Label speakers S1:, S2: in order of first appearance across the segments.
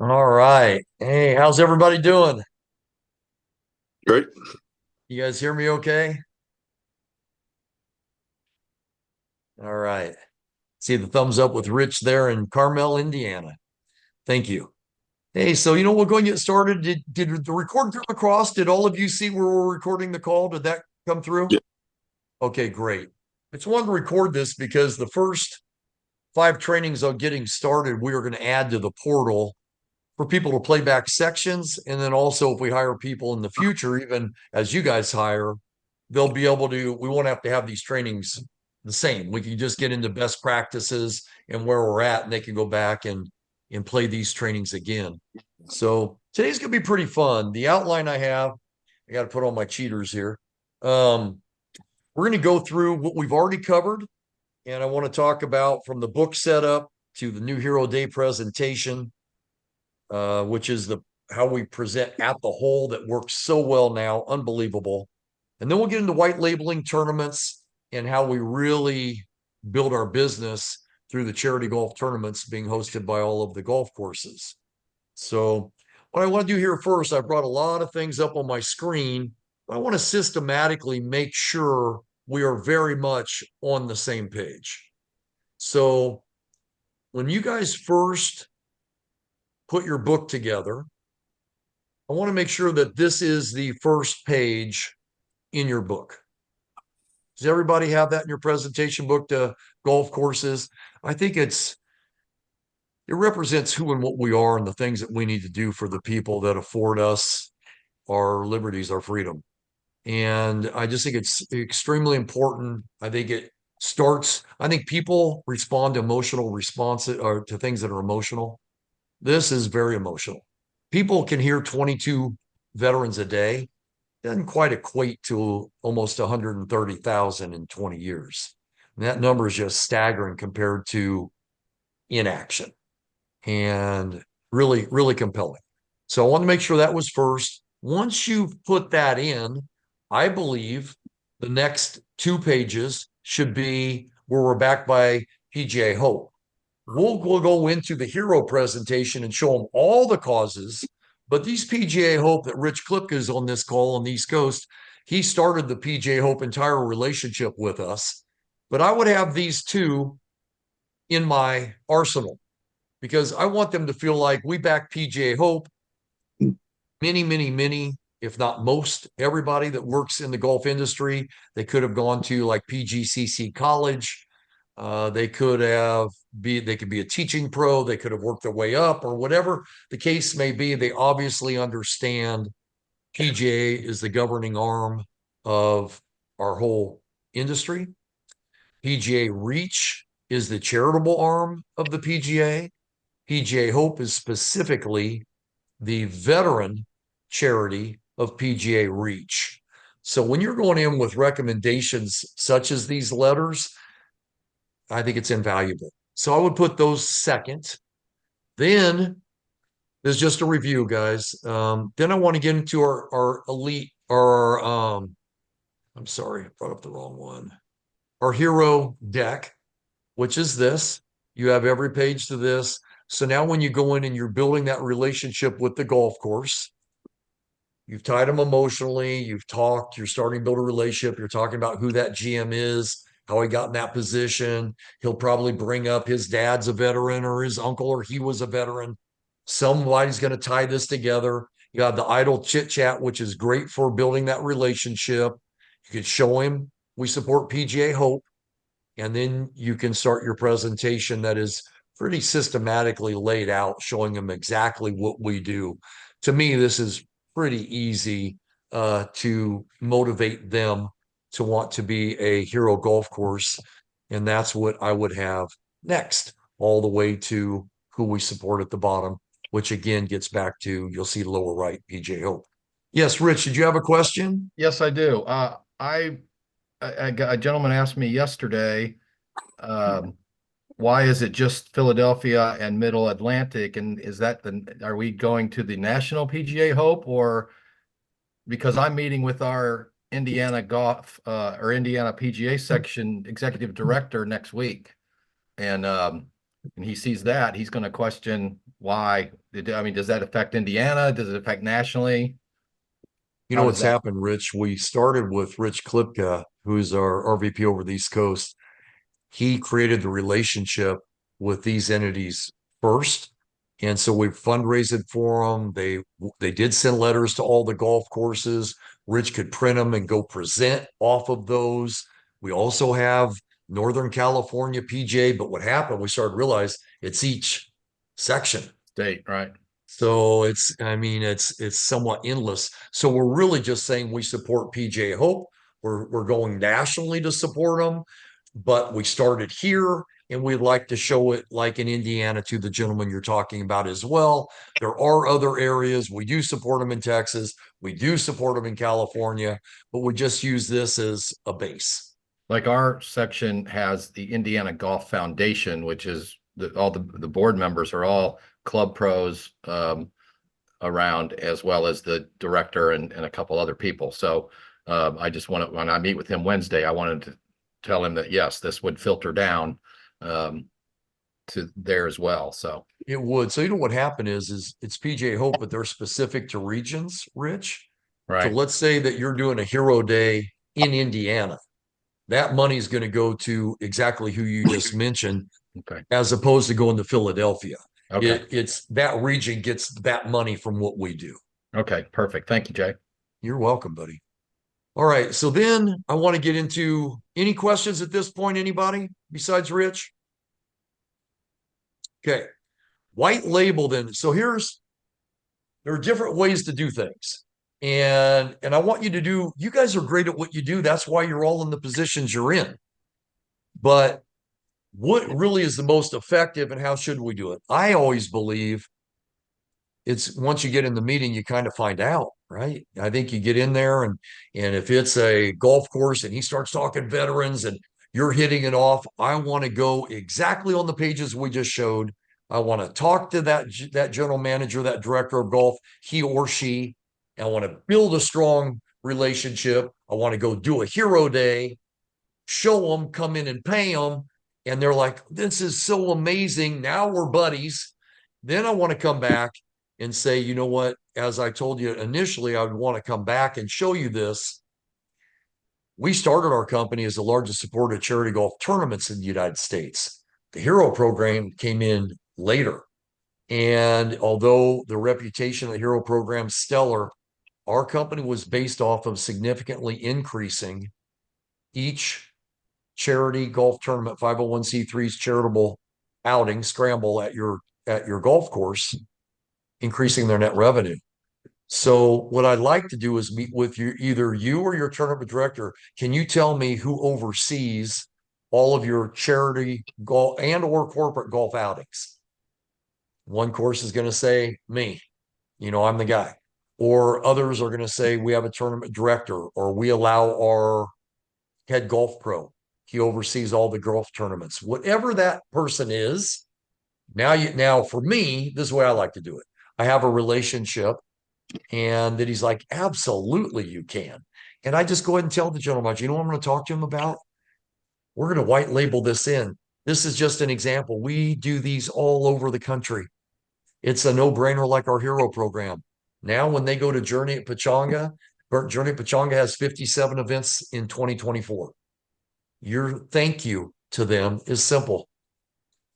S1: All right. Hey, how's everybody doing?
S2: Great.
S1: You guys hear me okay? All right. See the thumbs up with Rich there in Carmel, Indiana. Thank you. Hey, so we'll go and get started. Did the record come across? Did all of you see where we're recording the call? Did that come through?
S2: Yeah.
S1: Okay, great. I just wanted to record this because the first five trainings on getting started, we are going to add to the portal for people to play back sections. And then also, if we hire people in the future, even as you guys hire, they'll be able to, we won't have to have these trainings the same. We can just get into best practices and where we're at, and they can go back and play these trainings again. So today's going to be pretty fun. The outline I have, I got to put on my cheaters here. Um, we're going to go through what we've already covered, and I want to talk about from the book setup to the new Hero Day presentation, which is the how we present at the hole that works so well now, unbelievable. And then we'll get into white labeling tournaments and how we really build our business through the charity golf tournaments being hosted by all of the golf courses. So, what I want to do here first, I brought a lot of things up on my screen, but I want to systematically make sure we are very much on the same page. So, when you guys first put your book together, I want to make sure that this is the first page in your book. Does everybody have that in your presentation book to golf courses? I think it represents who and what we are and the things that we need to do for the people that afford us our liberties, our freedom. And I just think it's extremely important. I think it starts, I think people respond to emotional responses or to things that are emotional. This is very emotional. People can hear 22 veterans a day, doesn't quite equate to almost 130,000 in 20 years. And that number is just staggering compared to inaction and really, really compelling. So I want to make sure that was first. Once you've put that in, I believe the next two pages should be where we're backed by PGA Hope. We'll go into the hero presentation and show them all the causes. But these PGA Hope that Rich Klipka is on this call on the East Coast, he started the PGA Hope entire relationship with us. But I would have these two in my arsenal because I want them to feel like we back PGA Hope. Many, many, many, if not most, everybody that works in the golf industry, they could have gone to like PGCC college. They could be a teaching pro, they could have worked their way up or whatever the case may be. They obviously understand PGA is the governing arm of our whole industry. PGA Reach is the charitable arm of the PGA. PGA Hope is specifically the veteran charity of PGA Reach. So when you're going in with recommendations such as these letters, I think it's invaluable. So I would put those second. Then there's just a review, guys. Then I want to get into our elite, I'm sorry, I brought up the wrong one. Our hero deck, which is this. You have every page to this. So now when you go in and you're building that relationship with the golf course, you've tied them emotionally, you've talked, you're starting to build a relationship, you're talking about who that GM is, how he got in that position. He'll probably bring up his dad's a veteran or his uncle or he was a veteran. Somebody's going to tie this together. You have the idle chit chat, which is great for building that relationship. You could show him we support PGA Hope, and then you can start your presentation that is pretty systematically laid out, showing them exactly what we do. To me, this is pretty easy to motivate them to want to be a hero golf course. And that's what I would have next, all the way to who we support at the bottom, which again gets back to you'll see lower right, PJ Hope. Yes, Rich, did you have a question?
S3: Yes, I do. A gentleman asked me yesterday, um, why is it just Philadelphia and Middle Atlantic? And are we going to the National PGA Hope, or because I'm meeting with our Indiana golf or Indiana PGA section executive director next week, and and he sees that, he's going to question why. I mean, does that affect Indiana? Does it affect nationally?
S1: You
S3: How
S1: know
S3: does
S1: what's
S3: that?
S1: happened, Rich? We started with Rich Klipka, who's our RVP over the East Coast. He created the relationship with these entities first. And so we fundraised for them. They did send letters to all the golf courses. Rich could print them and go present off of those. We also have Northern California PJ, but what happened, we started to realize it's each section.
S3: State, right?
S1: So I mean, it's somewhat endless. So we're really just saying we support PJ Hope. We're going nationally to support them, but we started here and we'd like to show it like in Indiana to the gentleman you're talking about as well. There are other areas. We do support them in Texas. We do support them in California, but we just use this as a base.
S3: Like our section has the Indiana Golf Foundation, which is all the board members are all club pros around, as well as the director and a couple other people. So I just want to, when I meet with him Wednesday, I wanted to tell him that yes, this would filter down to there as well. So
S1: It would. So you know what happened is it's PJ Hope, but they're specific to regions, Rich. So
S3: right.
S1: let's say that you're doing a hero day in Indiana. That money is going to go to exactly who you just mentioned,
S3: Okay.
S1: as opposed to going to Philadelphia.
S3: Okay.
S1: It's that region gets that money from what we do.
S3: Okay. Perfect. Thank you, Jay.
S1: You're welcome, buddy. All right. So then I want to get into any questions at this point, anybody besides Rich? Okay. White label then. So there are different ways to do things. And I want you guys are great at what you do. That's why you're all in the positions you're in. But what really is the most effective and how should we do it? I always believe it's once you get in the meeting, you kind of find out, right? I think you get in there and if it's a golf course and he starts talking veterans and you're hitting it off, I want to go exactly on the pages we just showed. I want to talk to that general manager, that director of golf, he or she. And I want to build a strong relationship. I want to go do a hero day, show them, come in and pay them. And they're like, this is so amazing. Now we're buddies. Then I want to come back and say, you know what, as I told you initially, I would want to come back and show you this. We started our company as the largest supporter of charity golf tournaments in the United States. The Hero program came in later. And although the reputation of the Hero program is stellar, our company was based off of significantly increasing each charity golf tournament, 501c3's charitable outing, scramble at your golf course, increasing their net revenue. So what I'd like to do is meet with you, either you or your tournament director. Can you tell me who oversees all of your charity golf and or corporate golf outings? One course is going to say me, I'm the guy. Or others are going to say we have a tournament director, or we allow our head golf pro. He oversees all the golf tournaments. Whatever that person is, now for me, this is the way I like to do it. I have a relationship, and that he's like, absolutely, you can. And I just go ahead and tell the gentleman, you know what I'm going to talk to him about? We're going to white label this in. This is just an example. We do these all over the country. It's a no-brainer like our hero program. Now, when they go to Journey at Pechanga, Journey at Pechanga has 57 events in 2024. Your thank you to them is simple.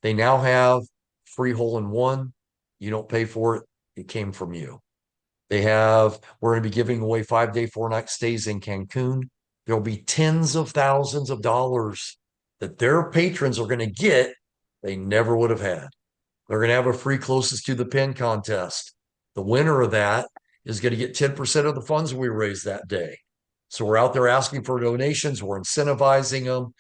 S1: They now have free hole-in-one. You don't pay for it. It came from you. We're going to be giving away 5-day, 4-night stays in Cancun. There'll be tens of thousands of dollars that their patrons are going to get they never would have had. They're going to have a free closest to the pin contest. The winner of that is going to get 10% of the funds we raise that day. So we're out there asking for donations. We're incentivizing them,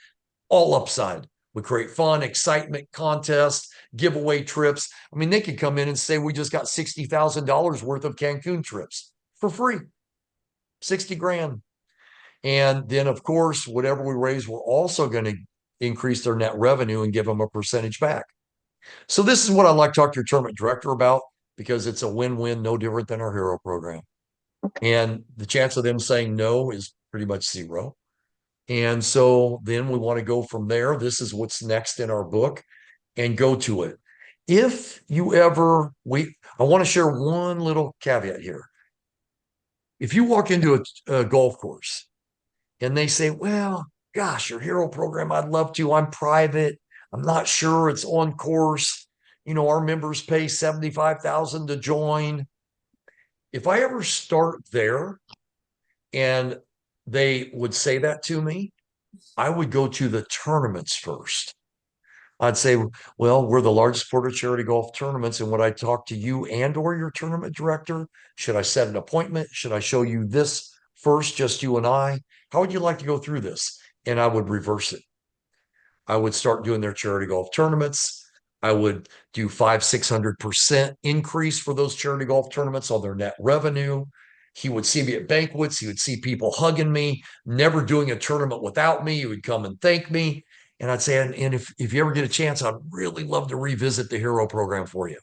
S1: all upside. We create fun, excitement, contests, giveaway trips. I mean, they could come in and say, we just got $60,000 worth of Cancun trips for free, 60 grand. And then, of course, whatever we raise, we're also going to increase their net revenue and give them a percentage back. So this is what I like to talk to your tournament director about, because it's a win-win, no different than our hero program. And the chance of them saying no is pretty much zero. And so then we want to go from there. This is what's next in our book. and go to it. If you ever, I want to share one little caveat here. If you walk into a golf course and they say, well, gosh, your hero program, I'd love to. I'm private. I'm not sure it's on course. Our members pay $75,000 to join. If I ever start there and they would say that to me, I would go to the tournaments first. I'd say, well, we're the largest supporter of charity golf tournaments. And would I talk to you and or your tournament director? Should I set an appointment? Should I show you this first, just you and I? How would you like to go through this? And I would reverse it. I would start doing their charity golf tournaments. I would do 500-600% increase for those charity golf tournaments on their net revenue. He would see me at banquets. He would see people hugging me, never doing a tournament without me. He would come and thank me. And I'd say, and if you ever get a chance, I'd really love to revisit the hero program for you.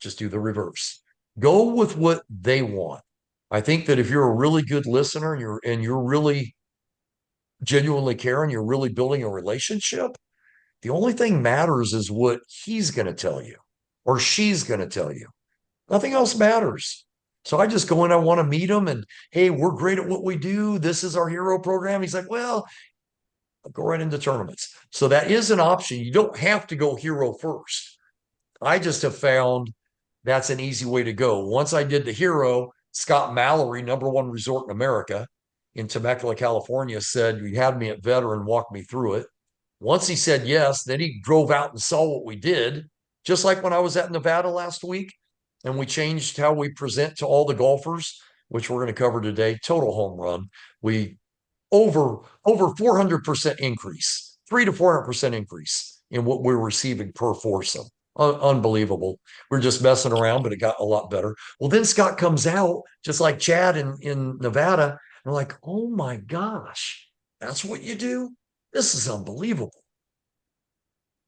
S1: Just do the reverse. Go with what they want. I think that if you're a really good listener and you're really genuinely caring, you're really building a relationship, the only thing matters is what he's going to tell you or she's going to tell you. Nothing else matters. So I just go in, I want to meet him, and hey, we're great at what we do. This is our hero program. He's like, well, I'll go right into tournaments. So that is an option. You don't have to go hero first. I just have found that's an easy way to go. Once I did the hero, Scott Mallory, #1 resort in America in Temecula, California, said, you had me at veteran, walk me through it. Once he said yes, then he drove out and saw what we did. Just like when I was at Nevada last week, and we changed how we present to all the golfers, which we're going to cover today. Total home run. We over 400% increase, 300 to 400% increase in what we're receiving per foursome. Unbelievable. We're just messing around, but it got a lot better. Well, then Scott comes out, just like Chad in Nevada. And we're like, oh my gosh, that's what you do? This is unbelievable.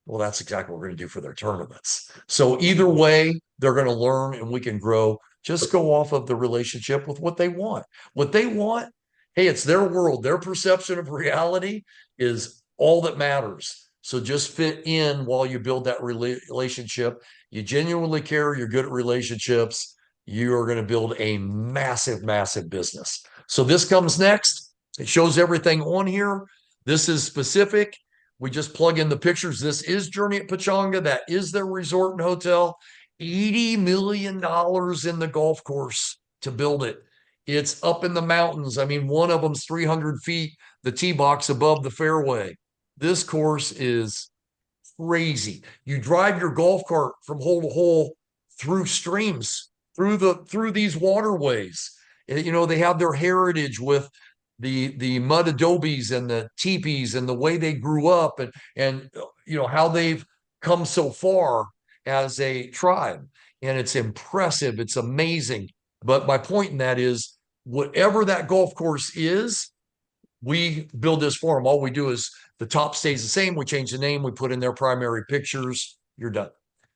S1: Well, that's exactly what we're going to do for their tournaments. So either way, they're going to learn and we can grow. Just go off of the relationship with what they want. What they want, hey, it's their world. Their perception of reality is all that matters. So just fit in while you build that relationship. You genuinely care. You're good at relationships. You are going to build a massive, massive business. So this comes next. It shows everything on here. This is specific. We just plug in the pictures. This is Journey at Pechanga. That is their resort and hotel. $80 million in the golf course to build it. It's up in the mountains. I mean, one of them's 300 feet, the tee box above the fairway. This course is crazy. You drive your golf cart from hole to hole through streams, through these waterways. They have their heritage with the mud adobes and the teepees and the way they grew up and how they've come so far as a tribe. And it's impressive. It's amazing. But my point in that is whatever that golf course is, we build this for them. All we do is the top stays the same. We change the name. We put in their primary pictures. You're done.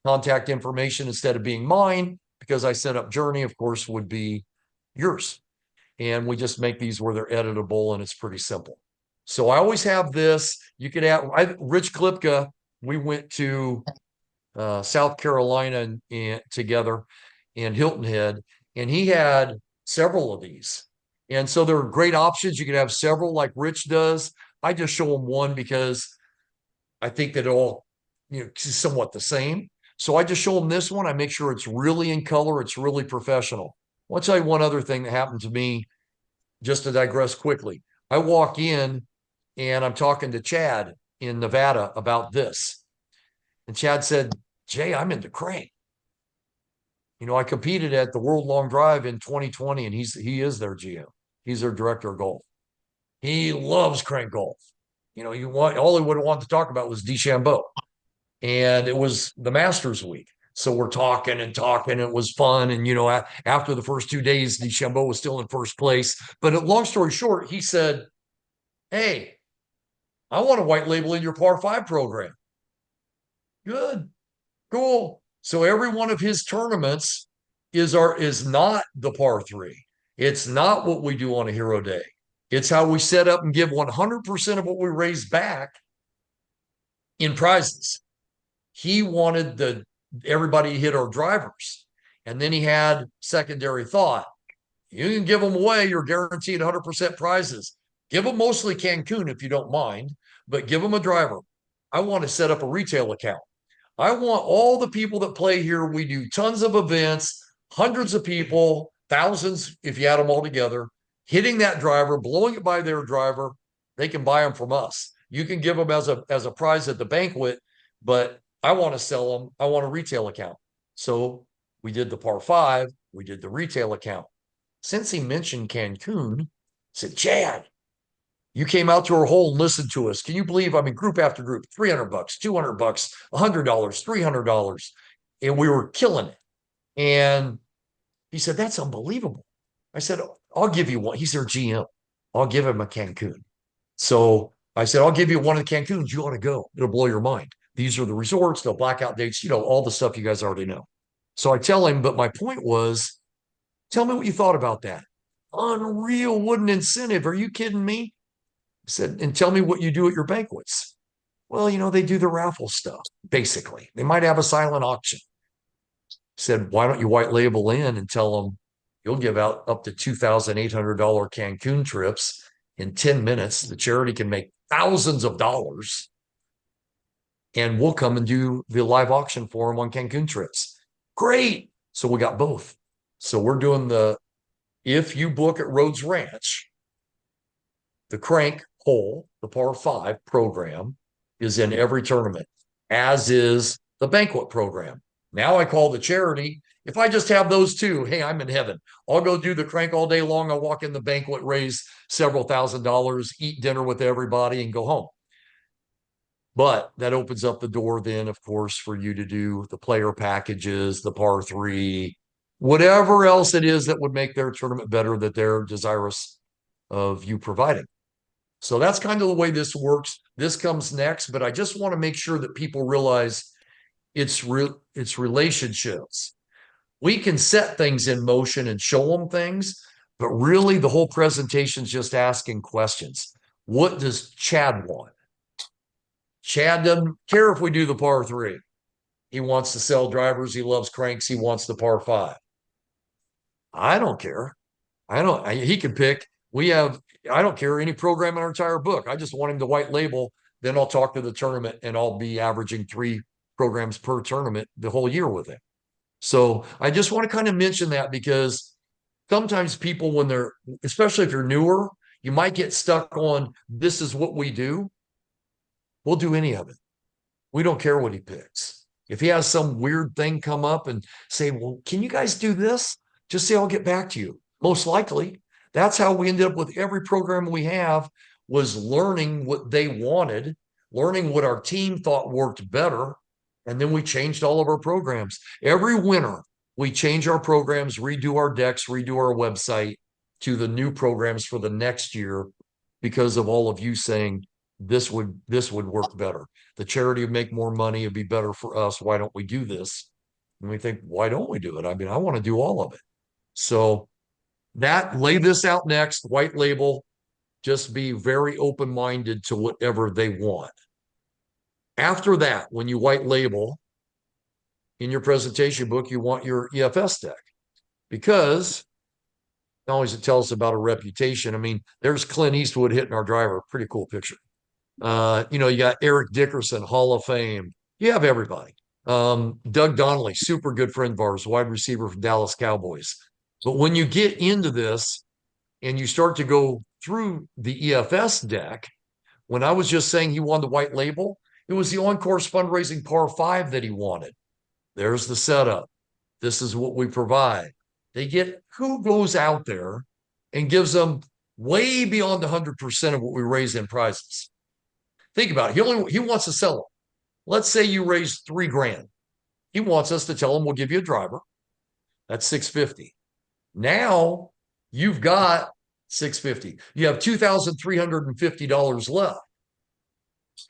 S1: Contact information, instead of being mine, because I set up Journey, of course, would be yours. And we just make these where they're editable, and it's pretty simple. So I always have this. You could have Rich Klipka. We went to South Carolina and together in Hilton Head, and he had several of these. And so there are great options. You could have several like Rich does. I just show them one because I think that it all, is somewhat the same. So I just show them this one. I make sure it's really in color. It's really professional. I'll tell you one other thing that happened to me, just to digress quickly. I walk in and I'm talking to Chad in Nevada about this. And Chad said, Jay, I'm into crank. I competed at the World Long Drive in 2020, and he is their GM. He's their director of golf. He loves crank golf. All he would have wanted to talk about was DeChambeau. And it was the Masters week. So we're talking and talking. It was fun. And, after the first 2 days, DeChambeau was still in first place. But long story short, he said, hey, I want to white label in your par 5 program. Good. Cool. So every one of his tournaments is not the par 3. It's not what we do on a hero day. It's how we set up and give 100% of what we raise back in prizes. He wanted everybody to hit our drivers. And then he had secondary thought. You can give them away. You're guaranteed 100% prizes. Give them mostly Cancun if you don't mind, but give them a driver. I want to set up a retail account. I want all the people that play here. We do tons of events, hundreds of people, thousands if you add them all together, hitting that driver, blowing it by their driver. They can buy them from us. You can give them as a prize at the banquet, but I want to sell them. I want a retail account. So we did the par 5. We did the retail account. Since he mentioned Cancun, I said, Chad, you came out to our hole and listened to us. Can you believe? I mean, group after group, $300, $200, $100, $300. And we were killing it. And he said, that's unbelievable. I said, I'll give you one. He's their GM. I'll give him a Cancun. So I said, I'll give you one of the Cancuns. You ought to go. It'll blow your mind. These are the resorts, the blackout dates, all the stuff you guys already know. So I tell him, but my point was, tell me what you thought about that. Unreal, what an incentive. Are you kidding me? I said, and tell me what you do at your banquets. Well, they do the raffle stuff, basically. They might have a silent auction. I said, why don't you white label in and tell them you'll give out up to $2,800 Cancun trips in 10 minutes. The charity can make thousands of dollars. And we'll come and do the live auction for them on Cancun trips. Great. So we got both. So we're doing if you book at Rhodes Ranch, the crank hole, the par 5 program is in every tournament, as is the banquet program. Now I call the charity. If I just have those two, hey, I'm in heaven. I'll go do the crank all day long. I'll walk in the banquet, raise several $1,000s, eat dinner with everybody, and go home. But that opens up the door then, of course, for you to do the player packages, the par 3, whatever else it is that would make their tournament better that they're desirous of you providing. So that's kind of the way this works. This comes next, but I just want to make sure that people realize it's relationships. We can set things in motion and show them things, but really the whole presentation is just asking questions. What does Chad want? Chad doesn't care if we do the par 3. He wants to sell drivers. He loves cranks. He wants the par 5. I don't care. He can pick. I don't care any program in our entire book. I just want him to white label. Then I'll talk to the tournament and I'll be averaging 3 programs per tournament the whole year with him. So I just want to kind of mention that because sometimes people, especially if you're newer, you might get stuck on this is what we do. We'll do any of it. We don't care what he picks. If he has some weird thing come up and say, well, can you guys do this? Just say, I'll get back to you. Most likely. That's how we ended up with every program we have, was learning what they wanted, learning what our team thought worked better. And then we changed all of our programs. Every winter, we change our programs, redo our decks, redo our website to the new programs for the next year because of all of you saying, this would work better. The charity would make more money. It'd be better for us. Why don't we do this? And we think, why don't we do it? I mean, I want to do all of it. So lay this out next, white label, just be very open-minded to whatever they want. After that, when you white label in your presentation book, you want your EFS deck because not only does it tell us about a reputation. I mean, there's Clint Eastwood hitting our driver. Pretty cool picture. You got Eric Dickerson, Hall of Fame. You have everybody. Doug Donnelly, super good friend of ours, wide receiver from Dallas Cowboys. But when you get into this and you start to go through the EFS deck, when I was just saying he wanted the white label, it was the on-course fundraising par 5 that he wanted. There's the setup. This is what we provide. Who goes out there and gives them way beyond 100% of what we raise in prizes. Think about it. He wants to sell them. Let's say you raise $3,000. He wants us to tell him we'll give you a driver. That's $650. Now you've got $650. You have $2,350 left.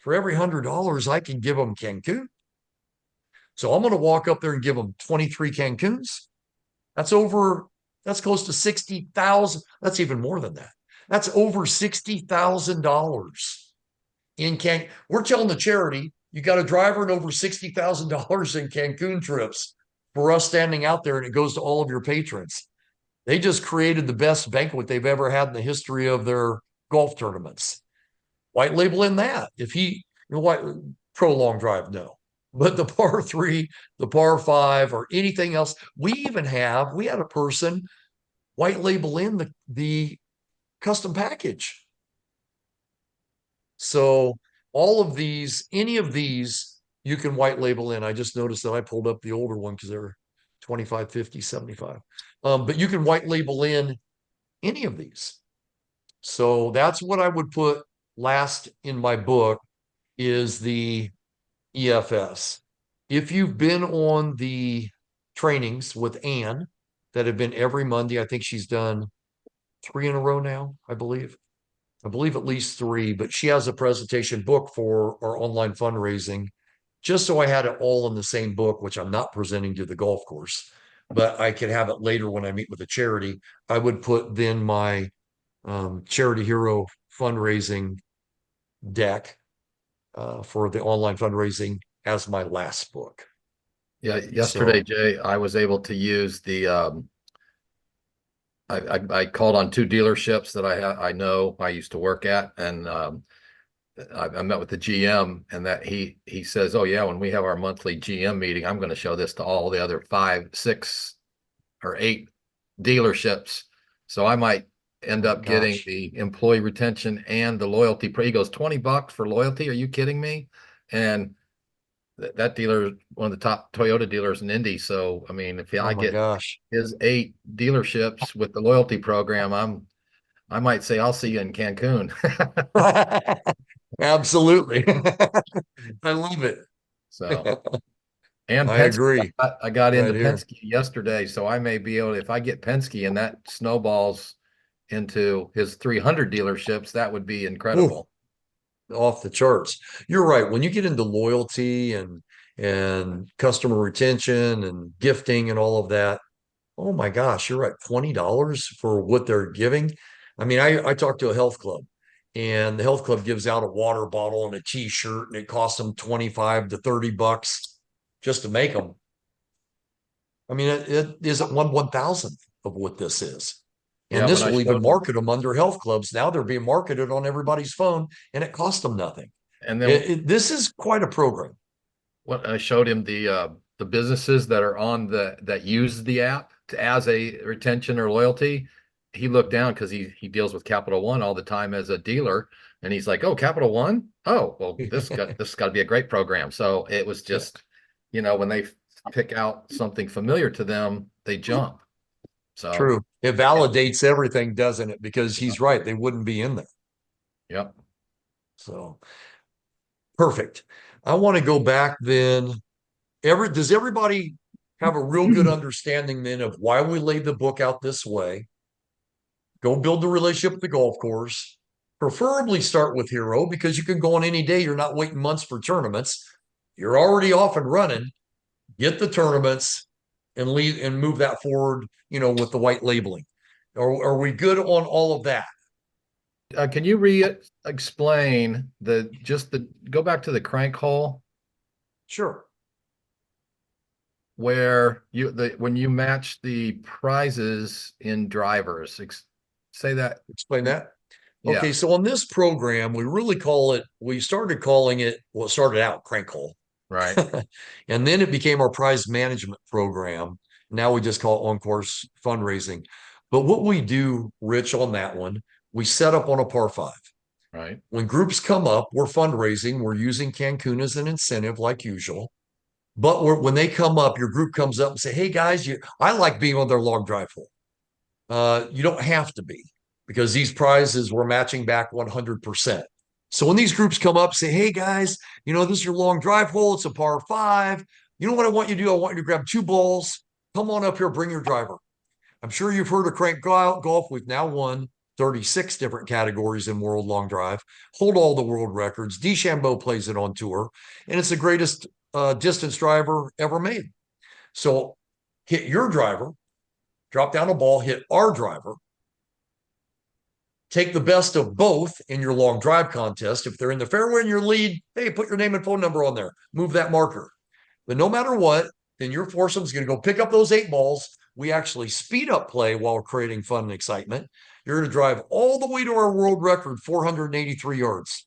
S1: For every $100, I can give them Cancun. So I'm going to walk up there and give them 23 Cancuns. That's close to 60,000. That's even more than that. That's over $60,000 in Cancun. We're telling the charity, You got a driver and over $60,000 in Cancun trips for us standing out there, and it goes to all of your patrons. They just created the best banquet they've ever had in the history of their golf tournaments. White label in that. If he, what pro long drive, no. But the par 3, the par 5, or anything else, we had a person white label in the custom package. So all of these, any of these, you can white label in. I just noticed that I pulled up the older one because they're 25, 50, 75. But you can white label in any of these. So that's what I would put last in my book is the EFS. If you've been on the trainings with Anne that have been every Monday, I think she's done 3 in a row now, I believe at least 3, but she has a presentation book for our online fundraising, just so I had it all in the same book, which I'm not presenting to the golf course, but I could have it later when I meet with a charity. I would put then my Charity Hero fundraising deck for the online fundraising as my last book.
S3: Yeah, yesterday, Jay, I was able to use the I called on 2 dealerships that I know I used to work at, and I met with the GM, and that he says, "Oh yeah, when we have our monthly GM meeting, I'm going to show this to all the other 5, 6, or 8 dealerships." So I might end up getting the employee retention and the loyalty. He goes, $20 for loyalty? Are you kidding me? And that dealer, one of the top Toyota dealers in Indy. So, I mean, if I get his 8 dealerships with the loyalty program, I might say, I'll see you in Cancun.
S1: Absolutely. I love it.
S3: So, and
S1: I agree.
S3: I got into Penske yesterday, so I may be able to, if I get Penske and that snowballs into his 300 dealerships, that would be incredible.
S1: Ooh, off the charts. You're right. When you get into loyalty and customer retention and gifting and all of that, oh my gosh, you're right. $20 for what they're giving. I mean, I talked to a health club, and the health club gives out a water bottle and a t-shirt, and it costs them 25 to 30 bucks just to make them. I mean, it isn't 1/1000th of what this is. And this will even market them under health clubs. Now they're being marketed on everybody's phone, and it costs them nothing. And then this is quite a program.
S3: What I showed him the businesses that are on that use the app as a retention or loyalty. He looked down because he deals with Capital One all the time as a dealer, and he's like, "Oh, Capital One? Oh, well, this got to be a great program." So it was just, when they pick out something familiar to them, they jump. So
S1: true. It validates everything, doesn't it? Because he's right. They wouldn't be in there.
S3: Yep.
S1: So perfect. I want to go back then. Does everybody have a real good understanding then of why we laid the book out this way? Go build the relationship with the golf course. Preferably start with Hero, because you can go on any day. You're not waiting months for tournaments. You're already off and running. Get the tournaments and lead and move that forward, with the white labeling. Are we good on all of that?
S3: Can you explain go back to the crank hole?
S1: Sure.
S3: Where when you match the prizes in drivers, say that.
S1: Explain that.
S3: Yeah.
S1: Okay, so on this program, we started calling it, well, it started out crank hole.
S3: Right.
S1: And then it became our prize management program. Now we just call it on-course fundraising. But what we do, Rich, on that one, we set up on a par 5.
S3: Right.
S1: When groups come up, we're fundraising. We're using Cancun as an incentive like usual. But when they come up, your group comes up and say, "Hey guys, I like being on their long drive hole." You don't have to be, because these prizes we're matching back 100%. So when these groups come up, say, "Hey guys, this is your long drive hole. It's a par 5. You know what I want you to do? I want you to grab 2 balls. Come on up here, bring your driver." I'm sure you've heard of Crank Golf. We've now won 36 different categories in World Long Drive, hold all the world records. DeChambeau plays it on tour, and it's the greatest distance driver ever made. So hit your driver, drop down a ball, hit our driver. take the best of both in your long drive contest. If they're in the fairway and your lead, hey, put your name and phone number on there, move that marker. But no matter what, then your foursome's going to go pick up those 8 balls. We actually speed up play while creating fun and excitement. You're going to drive all the way to our world record, 483 yards.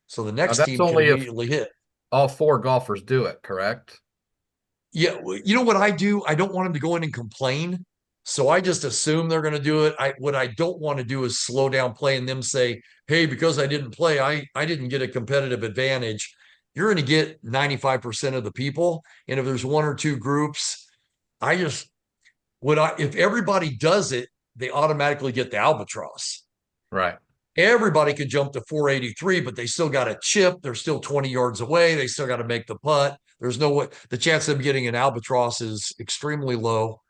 S1: So the
S3: Now,
S1: next
S3: that's
S1: team can
S3: only if
S1: immediately hit.
S3: all 4 golfers do it, correct?
S1: Yeah, you know what I do? I don't want them to go in and complain. So I just assume they're going to do it. What I don't want to do is slow down play and them say, hey, because I didn't play, I didn't get a competitive advantage. You're going to get 95% of the people. And if there's 1 or 2 groups, if everybody does it, they automatically get the albatross.
S3: Right.
S1: Everybody could jump to 483, but they still got a chip. They're still 20 yards away. They still got to make the putt. There's no way. The chance of them getting an albatross is extremely low.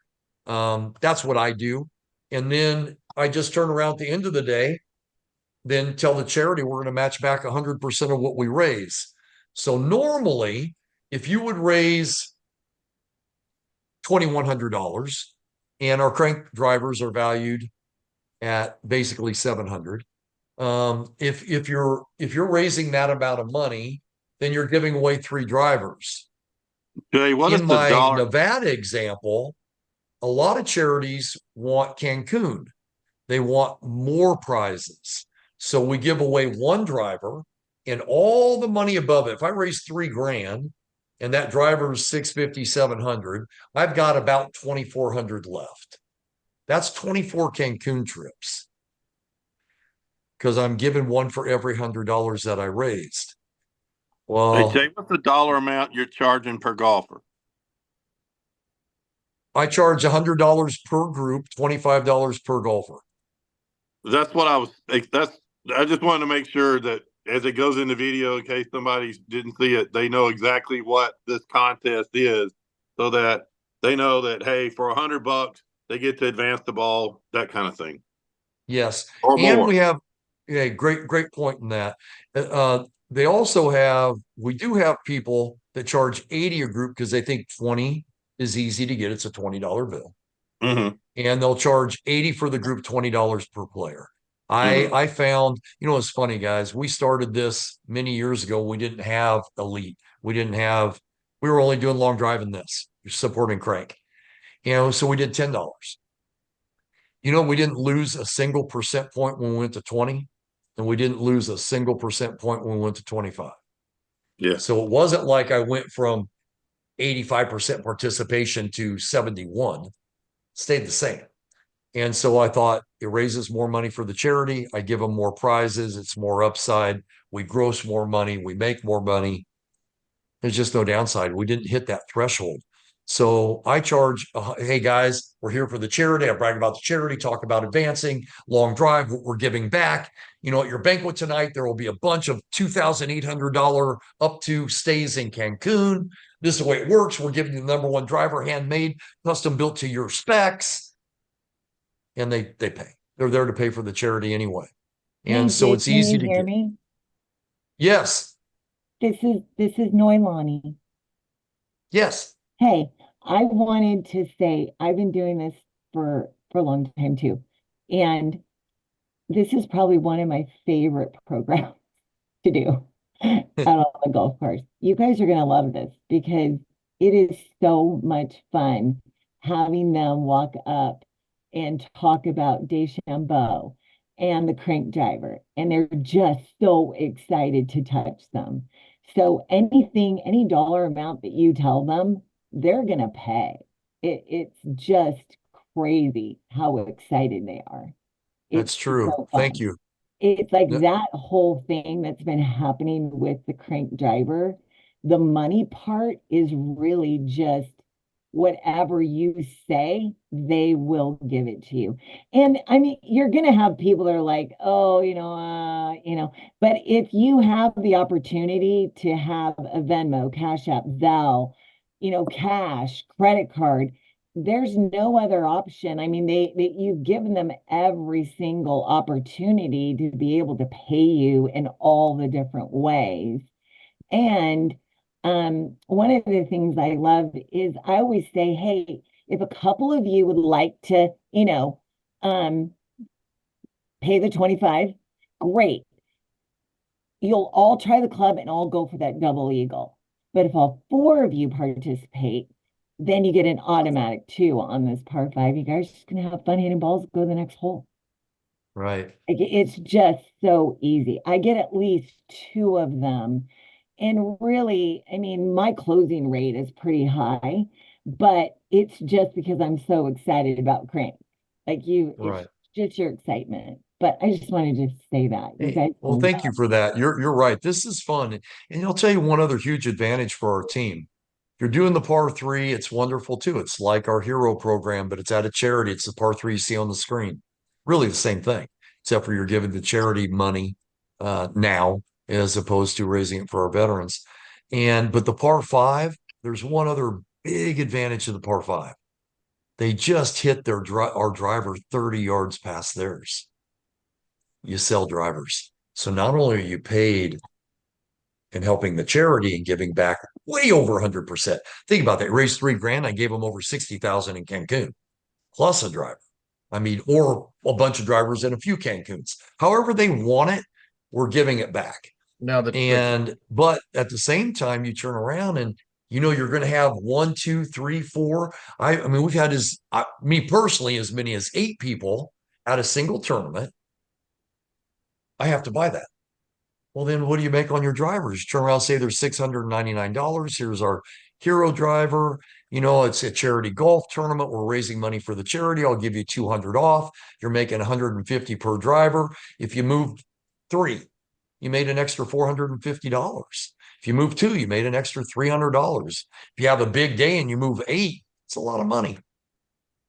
S1: That's what I do. And then I just turn around at the end of the day, then tell the charity we're going to match back 100% of what we raise. So normally, if you would raise $2,100 and our crank drivers are valued at basically 700, if you're raising that amount of money, then you're giving away 3 drivers.
S2: Jay, what is
S1: In
S2: the
S1: my
S2: dollar?
S1: Nevada example, a lot of charities want Cancun. They want more prizes. So we give away 1 driver and all the money above it. If I raise 3 grand and that driver's 650, 700, I've got about 2,400 left. That's 24 Cancun trips because I'm giving 1 for every $100 that I raised. Well,
S2: Hey, Jay, what's the dollar amount you're charging per golfer?
S1: I charge $100 per group, $25 per golfer.
S2: That's what I just wanted to make sure that as it goes in the video, in case somebody didn't see it, they know exactly what this contest is, so that they know that, hey, for $100, they get to advance the ball, that kind of thing.
S1: Yes.
S2: Or
S1: And
S2: more.
S1: we have a great point in that. We do have people that charge 80 a group because they think 20 is easy to get. It's a $20 bill.
S2: Mm-hmm.
S1: And they'll charge 80 for the group, $20 per player. I found, it's funny, guys. We started this many years ago. We didn't have elite. We were only doing long drive in this, supporting crank. So we did $10. We didn't lose a single percent point when we went to 20, and we didn't lose a single percent point when we went to 25.
S2: Yeah.
S1: So it wasn't like I went from 85% participation to 71. It stayed the same. And so I thought it raises more money for the charity. I give them more prizes. It's more upside. We gross more money. We make more money. There's just no downside. We didn't hit that threshold. So I charge, hey guys, we're here for the charity. I brag about the charity, talk about advancing, long drive, what we're giving back. At your banquet tonight, there will be a bunch of $2,800 up to stays in Cancun. This is the way it works. We're giving you the #1 driver, handmade, custom built to your specs. And they pay. They're there to pay for the charity anyway. And so it's easy to
S4: hear
S1: get.
S4: me?
S1: Yes.
S4: This is Noilani.
S1: Yes.
S4: Hey, I wanted to say I've been doing this for a long time too. And this is probably one of my favorite programs to do out on the golf course. You guys are going to love this because it is so much fun having them walk up and talk about DeChambeau and the crank driver. And they're just so excited to touch them. So any dollar amount that you tell them, they're going to pay. It's just crazy how excited they are.
S1: That's true.
S4: So
S1: Thank you.
S4: It's like
S1: Yep.
S4: that whole thing that's been happening with the crank driver. The money part is really just whatever you say, they will give it to you. And I mean, you're going to have people that are like, oh, but if you have the opportunity to have a Venmo, Cash App, Zelle, cash, credit card, there's no other option. I mean, you've given them every single opportunity to be able to pay you in all the different ways. And one of the things I love is I always say, hey, if a couple of you would like to, pay pay the 25. Great. You'll all try the club and all go for that double eagle. But if all four of you participate, then you get an automatic 2 on this par 5. You guys just gonna have fun hitting balls, go to the next hole.
S1: Right.
S4: It's just so easy. I get at least 2 of them. And really, I mean, my closing rate is pretty high, but it's just because I'm so excited about crank. Like
S1: Right.
S4: it's just your excitement. But I just wanted to say that. You
S1: Hey,
S4: guys
S1: well, thank you for that. You're right. This is fun. And I'll tell you one other huge advantage for our team. If you're doing the par 3, it's wonderful too. It's like our hero program, but it's at a charity. It's the par 3 you see on the screen. Really the same thing, except for you're giving the charity money now as opposed to raising it for our veterans. But the par 5, there's one other big advantage to the par 5. They just hit our driver 30 yards past theirs. You sell drivers. So not only are you paid in helping the charity and giving back way over 100%. Think about that. Raised $3,000. I gave them over 60,000 in Cancun, plus a driver. I mean, or a bunch of drivers and a few Cancuns. However they want it, we're giving it back.
S3: Now
S1: But at the same time, you turn around and you're going to have 1, 2, 3, 4. I mean, we've had me personally, as many as 8 people at a single tournament. I have to buy that. Well, then what do you make on your drivers? Turn around, say there's $699. Here's our hero driver. It's a charity golf tournament. We're raising money for the charity. I'll give you 200 off. You're making 150 per driver. If you moved 3, you made an extra $450. If you move 2, you made an extra $300. If you have a big day and you move 8, it's a lot of money.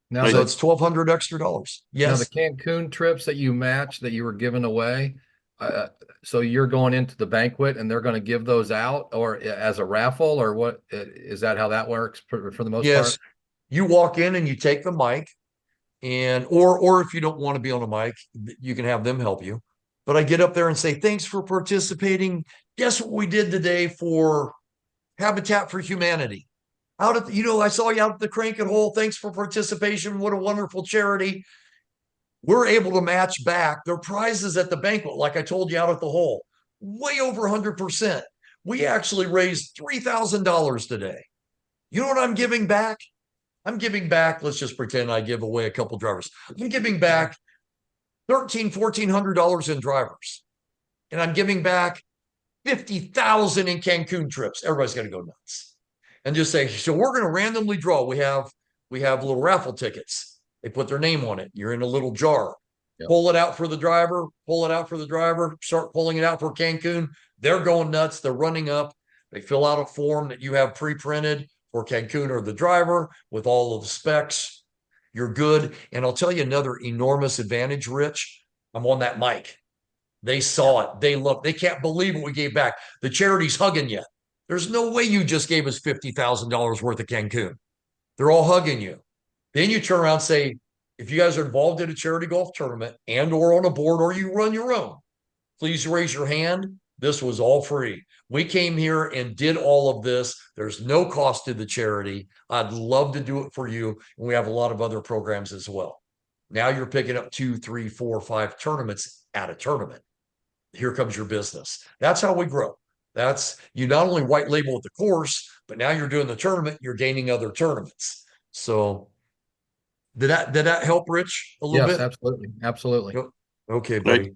S3: now
S1: So
S3: the,
S1: it's $1,200 extra dollars.
S3: now the
S1: Yes.
S3: Cancun trips that you matched that you were giving away, so you're going into the banquet and they're going to give those out or as a raffle, or what? Is that how that works for the most
S1: Yes.
S3: part?
S1: You walk in and you take the mic, or if you don't want to be on a mic, you can have them help you. But I get up there and say, thanks for participating. Guess what we did today for Habitat for Humanity? I saw you out at the Crank and Hole. Thanks for participation. What a wonderful charity. We're able to match back their prizes at the banquet, like I told you out at the hole, way over 100%. We actually raised $3,000 today. You know what I'm giving back? I'm giving back, let's just pretend I give away a couple drivers. I'm giving back $1,400 in drivers. And I'm giving back 50,000 in Cancun trips. Everybody's got to go nuts. And just say, so we're going to randomly draw. We have little raffle tickets. They put their name on it. You're in a little jar.
S3: Yep.
S1: Pull it out for the driver. Pull it out for the driver. Start pulling it out for Cancun. They're going nuts. They're running up. They fill out a form that you have pre-printed for Cancun or the driver with all of the specs. You're good. And I'll tell you another enormous advantage, Rich. I'm on that mic. They saw it. They looked. They can't believe what we gave back. The charity's hugging you. There's no way you just gave us $50,000 worth of Cancun. They're all hugging you. Then you turn around and say, if you guys are involved in a charity golf tournament and or on a board or you run your own, please raise your hand. This was all free. We came here and did all of this. There's no cost to the charity. I'd love to do it for you. And we have a lot of other programs as well. Now you're picking up 2, 3, 4, 5 tournaments at a tournament. Here comes your business. That's how we grow. You not only white label at the course, but now you're doing the tournament, you're gaining other tournaments. So did that help, Rich, a little bit?
S3: Yes, absolutely.
S1: Okay, buddy.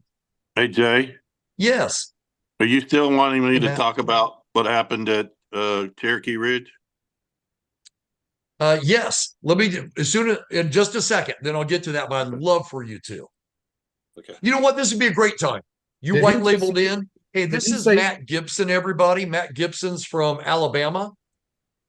S2: Hey, Jay,
S1: Yes.
S2: are you still wanting me
S1: Hey,
S2: to
S1: Matt.
S2: talk about what happened at Cherokee Ridge?
S1: Yes. Let me in just a second, then I'll get to that, but I'd love for you to.
S2: Okay.
S1: You know what? This would be a great time. You
S3: Did
S1: white
S3: he
S1: labeled
S3: just-
S1: in. Hey, this
S3: he
S1: is
S3: say-
S1: Matt Gibson, everybody. Matt Gibson's from Alabama.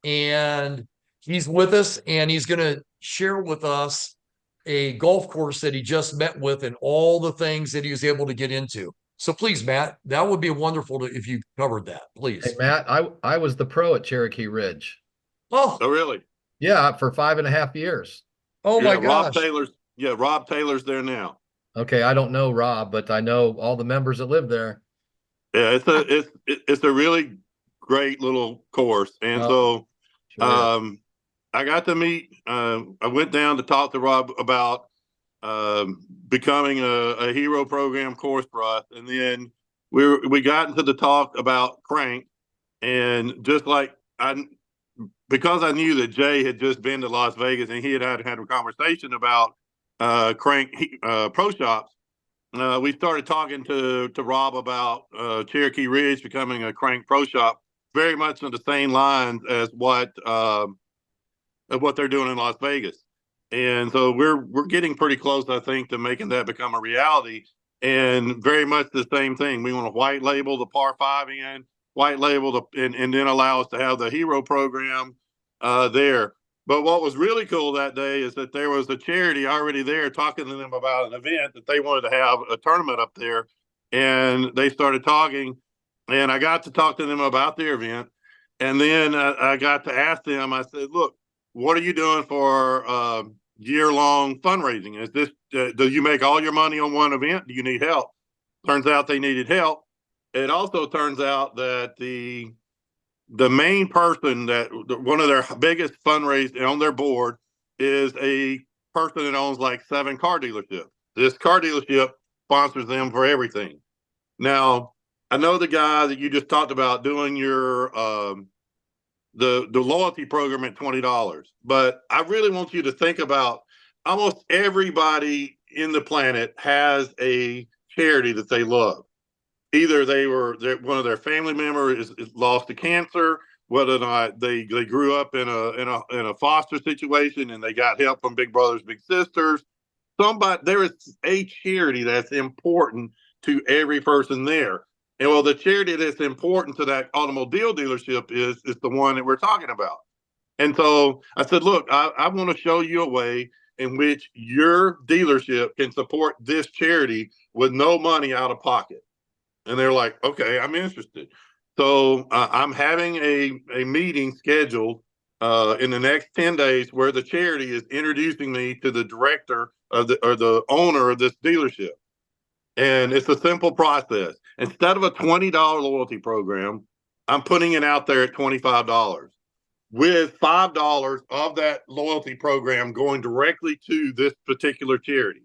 S1: And he's with us, and he's going to share with us a golf course that he just met with and all the things that he was able to get into. So please, Matt, that would be wonderful if you covered that, please.
S3: Hey, Matt, I was the pro at Cherokee Ridge.
S1: Oh,
S2: Oh, really?
S3: Yeah, for 5.5 years.
S1: oh my
S2: Rob
S1: gosh.
S2: Rob Taylor's there now.
S3: Okay, I don't know Rob, but I know all the members that live there.
S2: Yeah, it's a really great little course, and
S3: Oh, sure is.
S2: I got to meet. I went down to talk to Rob about becoming a hero program course for us. And then we got into the talk about Crank, and just like because I knew that Jay had just been to Las Vegas and he had a conversation about Crank pro shops. We started talking to Rob about Cherokee Ridge becoming a Crank pro shop, very much on the same lines as what they're doing in Las Vegas. And so we're getting pretty close, I think, to making that become a reality. And very much the same thing. We want to white label the par 5 in, white label and then allow us to have the hero program there. But what was really cool that day is that there was a charity already there talking to them about an event that they wanted to have a tournament up there. And they started talking, and I got to talk to them about their event. And then I got to ask them, I said, look, what are you doing for year-long fundraising? Is this do you make all your money on one event? Do you need help? Turns out they needed help. It also turns out that the main person that one of their biggest fundraisers on their board is a person that owns like 7 car dealerships. This car dealership sponsors them for everything. Now, I know the guy that you just talked about doing your the loyalty program at $20, but I really want you to think about almost everybody in the planet has a charity that they love. Either one of their family members is lost to cancer, whether or not they grew up in a foster situation and they got help from Big Brothers Big Sisters. There is a charity that's important to every person there. And well, the charity that's important to that automobile dealership is the one that we're talking about. And so I said, look, I want to show you a way in which your dealership can support this charity with no money out of pocket. And they're like, okay, I'm interested. So I'm having a meeting scheduled in the next 10 days where the charity is introducing me to the director or the owner of this dealership. And it's a simple process. Instead of a $20 loyalty program, I'm putting it out there at $25, with $5 of that loyalty program going directly to this particular charity.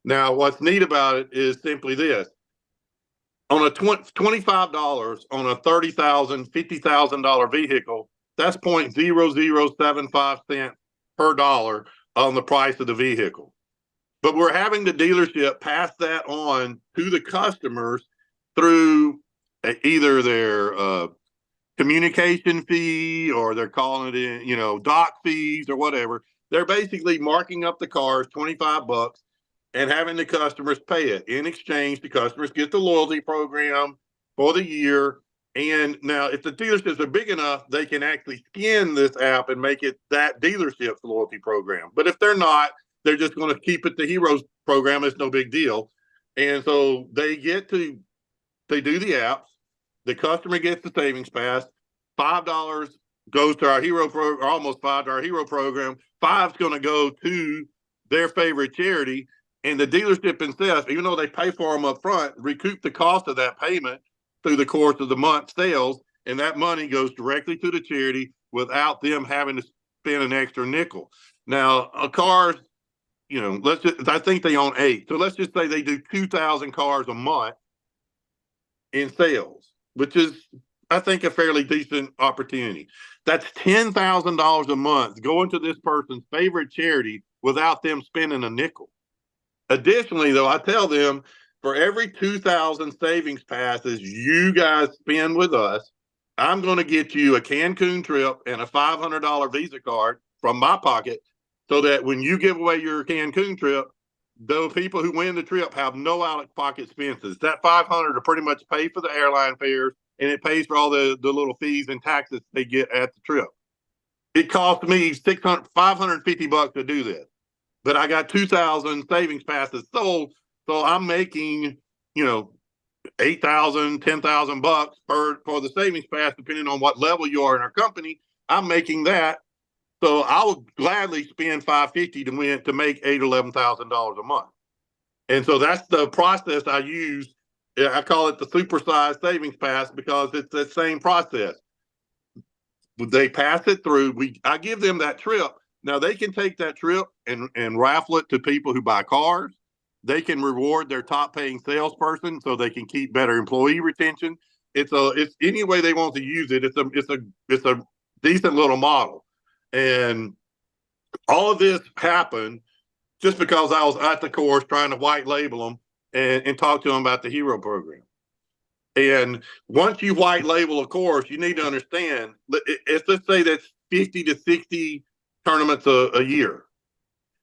S2: Now, what's neat about it is simply this. On a $25 on a $30,000, $50,000 vehicle, that's 0.0075 cents per dollar on the price of the vehicle. But we're having the dealership pass that on to the customers through either their communication fee, or they're calling it in, dock fees or whatever. They're basically marking up the cars $25 and having the customers pay it. In exchange, the customers get the loyalty program for the year. And now if the dealerships are big enough, they can actually skin this app and make it that dealership's loyalty program. But if they're not, they're just going to keep it the Heroes program. It's no big deal. And so they do the apps. The customer gets the savings pass. $5 goes to our hero program, or almost $5 to our hero program. $5's going to go to their favorite charity. And the dealership themselves, even though they pay for them up front, recoup the cost of that payment through the course of the month sales. And that money goes directly to the charity without them having to spend an extra nickel. Now, cars, I think they own 8. So let's just say they do 2,000 cars a month in sales, which is, I think, a fairly decent opportunity. That's $10,000 a month going to this person's favorite charity without them spending a nickel. Additionally, though, I tell them for every 2,000 savings passes you guys spend with us, I'm going to get you a Cancun trip and a $500 Visa card from my pocket, so that when you give away your Cancun trip, the people who win the trip have no out-of-pocket expenses. That $500 to pretty much pay for the airline fares, and it pays for all the little fees and taxes they get at the trip. It cost me $550 to do this, but I got 2,000 savings passes sold, so I'm making $8,000, $10,000 for the savings pass, depending on what level you are in our company. I'm making that. So I would gladly spend $550 to make $8,000 or $11,000 a month. And so that's the process I use. I call it the supersized savings pass, because it's the same process. They pass it through. I give them that trip. Now they can take that trip and raffle it to people who buy cars. They can reward their top paying salesperson so they can keep better employee retention. It's any way they want to use it. It's a decent little model. And all of this happened just because I was at the course trying to white label them and talk to them about the hero program. And once you white label a course, you need to understand, let's say that's 50 to 60 tournaments a year.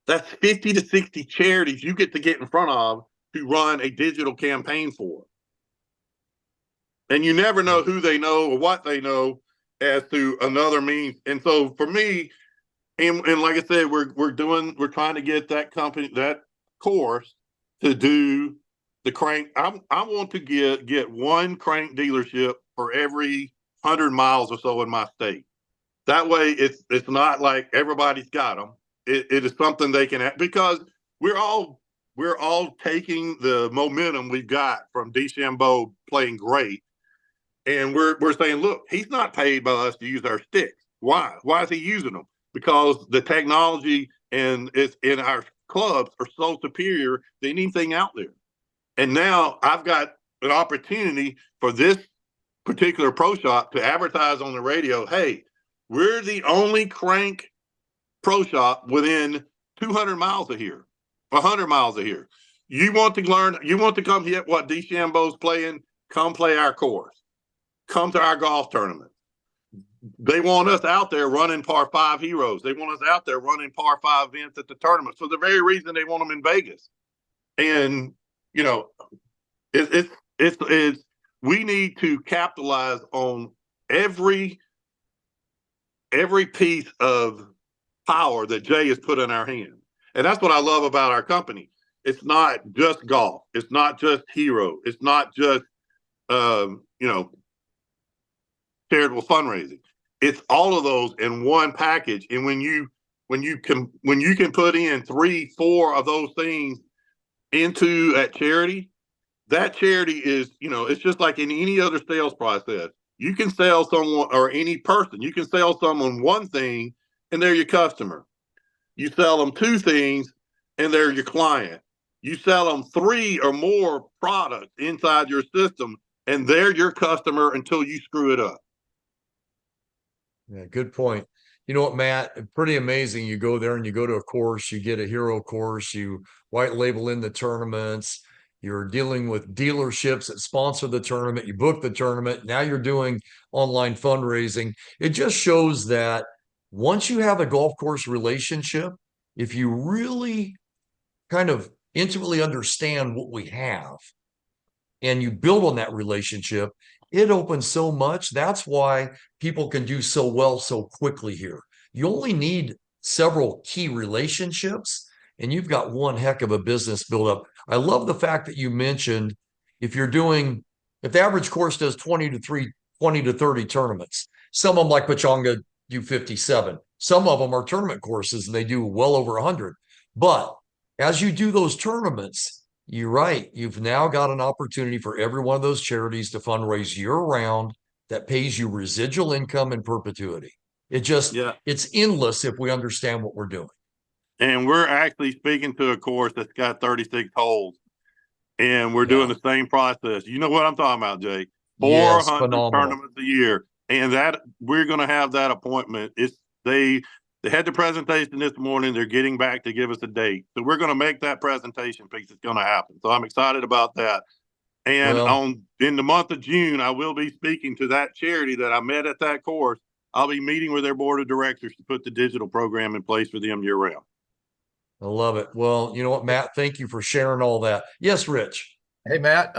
S2: That's 50 to 60 charities you get in front of to run a digital campaign for. And you never know who they know or what they know as to another means. And so for me, and like I said, we're trying to get that company, that course, to do the crank. I want to get one crank dealership for every 100 miles or so in my state. That way, it's not like everybody's got them. It is something they can have, because we're all taking the momentum we've got from DeChambeau playing great, and we're saying, look, he's not paid by us to use our sticks. Why? Why is he using them? Because the technology and it's in our clubs are so superior than anything out there. And now I've got an opportunity for this particular pro shop to advertise on the radio. Hey, we're the only crank pro shop within 200 miles of here, 100 miles of here. You want to learn, you want to come hit what DeChambeau's playing, come play our course. Come to our golf tournament. They want us out there running par 5 heroes. They want us out there running par 5 events at the tournament for the very reason they want them in Vegas. And, you know, it's we need to capitalize on every piece of power that Jay has put in our hand. And that's what I love about our company. It's not just golf. It's not just hero. It's not just, charitable fundraising. It's all of those in one package. And when you can put in 3-4 of those things into that charity is, it's just like in any other sales process. You can sell someone, or any person, you can sell someone one thing and they're your customer. You sell them 2 things and they're your client. You sell them 3 or more products inside your system and they're your customer until you screw it up.
S1: Yeah, good point. You know what, Matt? Pretty amazing. You go there and you go to a course, you get a hero course, you white label in the tournaments, you're dealing with dealerships that sponsor the tournament, you book the tournament, now you're doing online fundraising. It just shows that once you have a golf course relationship, if you really kind of intimately understand what we have and you build on that relationship, it opens so much. That's why people can do so well so quickly here. You only need several key relationships and you've got one heck of a business built up. I love the fact that you mentioned if the average course does 20 to 30 tournaments, some of them like Pechanga do 57. Some of them are tournament courses and they do well over 100. But as you do those tournaments, you're right. You've now got an opportunity for every one of those charities to fundraise year-round that pays you residual income in perpetuity. It's endless if we understand what we're doing.
S2: And we're actually speaking to a course that's got 36 holes, and we're doing the same process. You know what I'm talking about, Jay? 400 tournaments a year, and that we're going to have that appointment. They had the presentation this morning. They're getting back to give us a date. So we're going to make that presentation piece. It's going to happen. So I'm excited about that. And in the month of June, I will be speaking to that charity that I met at that course. I'll be meeting with their board of directors to put the digital program in place for them year round.
S1: I love it. Well, you know what, Matt, thank you for sharing all that. Yes, Rich.
S3: Hey, Matt,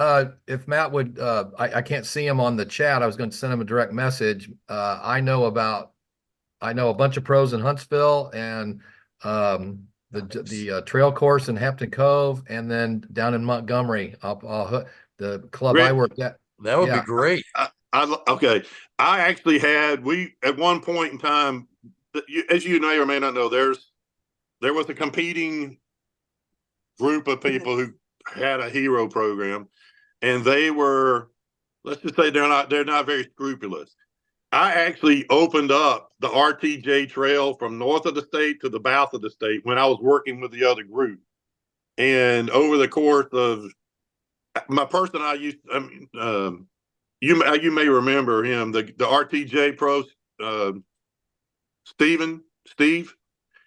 S3: if Matt would, I can't see him on the chat. I was going to send him a direct message. I know a bunch of pros in Huntsville and the trail course in Hampton Cove, and then down in Montgomery, the club I worked at.
S1: That would be great.
S2: Okay. I actually at one point in time, as you may or may not know, there was a competing group of people who had a hero program, and they were, let's just say they're not very scrupulous. I actually opened up the RTJ trail from north of the state to the south of the state when I was working with the other group. And over the course of my person, you may remember him, the RTJ pro, Steve.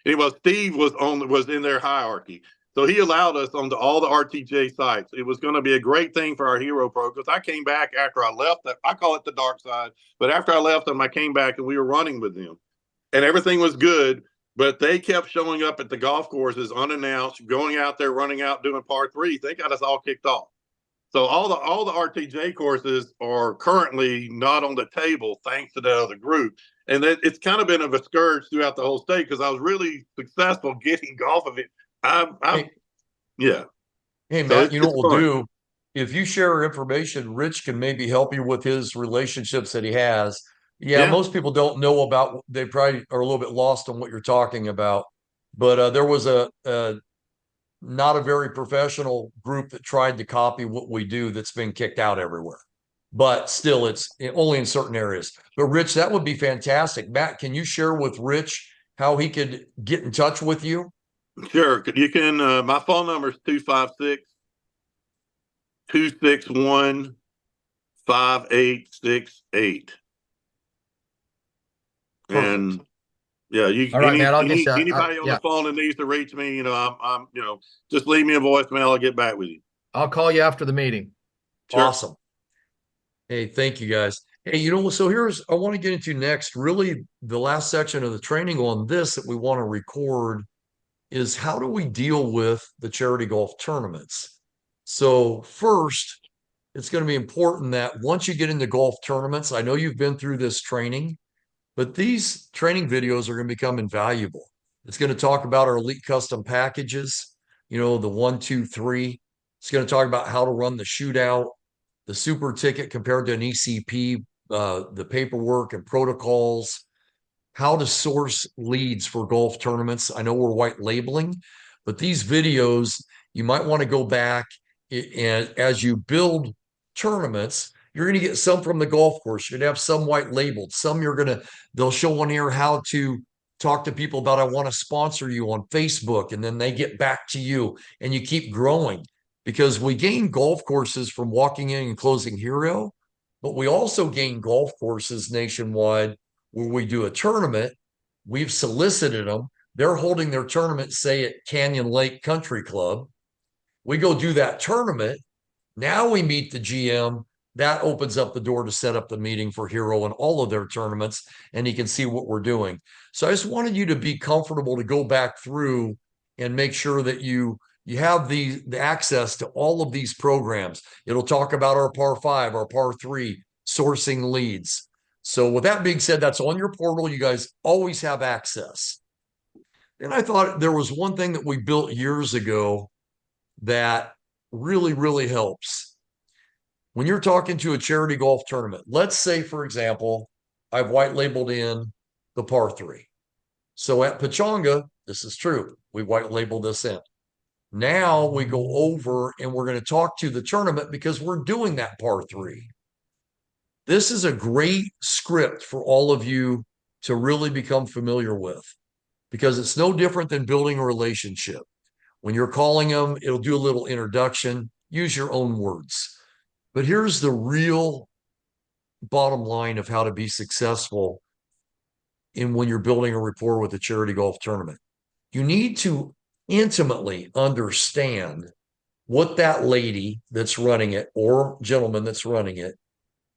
S2: Anyway, Steve was in their hierarchy. So he allowed us onto all the RTJ sites. It was going to be a great thing for our hero pro because I came back after I left. I call it the dark side. But after I left them, I came back and we were running with them. And everything was good. But they kept showing up at the golf courses unannounced, going out there, running out, doing par threes. They got us all kicked off. So all the RTJ courses are currently not on the table thanks to that other group. And it's kind of been of a scourge throughout the whole state because I was really successful getting golf of it. Yeah.
S1: Hey,
S2: So
S1: Matt, you know
S2: it's
S1: what we'll
S2: fun.
S1: do? If you share information, Rich can maybe help you with his relationships that he has. Yeah,
S2: Yeah.
S1: most people don't know about, they probably are a little bit lost on what you're talking about. But there was a not a very professional group that tried to copy what we do that's been kicked out everywhere. But still, it's only in certain areas. But Rich, that would be fantastic. Matt, can you share with Rich how he could get in touch with you?
S2: Sure. You can, my phone number is 256-261-5868. And yeah,
S3: All right, Matt, I'll get you.
S2: Anybody on the phone that needs to reach me, I'm just leave me a voicemail. I'll get back with you.
S3: I'll call you after the meeting.
S2: Sure.
S1: Awesome. Hey, thank you guys. Hey, so I want to get into next, really the last section of the training on this that we want to record is how do we deal with the charity golf tournaments? So first, it's going to be important that once you get into golf tournaments, I know you've been through this training, but these training videos are going to become invaluable. It's going to talk about our elite custom packages, the 1, 2, 3. It's going to talk about how to run the shootout, the super ticket compared to an ECP, the paperwork and protocols, how to source leads for golf tournaments. I know we're white labeling, but these videos, you might want to go back and as you build tournaments, you're going to get some from the golf course. You're going to have some white labeled. Some they'll show on here how to talk to people about, I want to sponsor you on Facebook. And then they get back to you and you keep growing because we gain golf courses from walking in and closing hero, but we also gain golf courses nationwide where we do a tournament. We've solicited them. They're holding their tournament, say at Canyon Lake Country Club. We go do that tournament. Now we meet the GM. That opens up the door to set up the meeting for Hero and all of their tournaments, and he can see what we're doing. So I just wanted you to be comfortable to go back through and make sure that you have the access to all of these programs. It'll talk about our par 5, our par 3, sourcing leads. So with that being said, that's on your portal. You guys always have access. And I thought there was one thing that we built years ago that really, really helps. When you're talking to a charity golf tournament, let's say, for example, I've white labeled in the par 3. So at Pechanga, this is true. We white labeled this in. Now we go over and we're going to talk to the tournament because we're doing that par 3. This is a great script for all of you to really become familiar with because it's no different than building a relationship. When you're calling them, it'll do a little introduction, use your own words. But here's the real bottom line of how to be successful when you're building a rapport with a charity golf tournament. You need to intimately understand what that lady that's running it or gentleman that's running it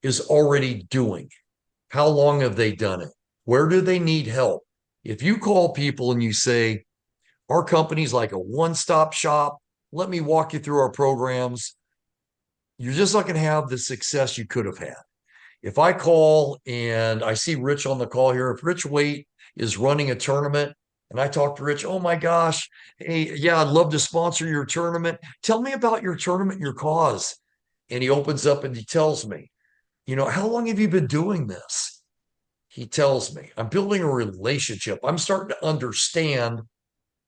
S1: is already doing. How long have they done it? Where do they need help? If you call people and you say, our company's like a one-stop shop, let me walk you through our programs, you're just not going to have the success you could have had. If I call and I see Rich on the call here, if Rich Waite is running a tournament and I talk to Rich, oh my gosh, hey, yeah, I'd love to sponsor your tournament. Tell me about your tournament, your cause. And he opens up and he tells me, how long have you been doing this? He tells me, I'm building a relationship. I'm starting to understand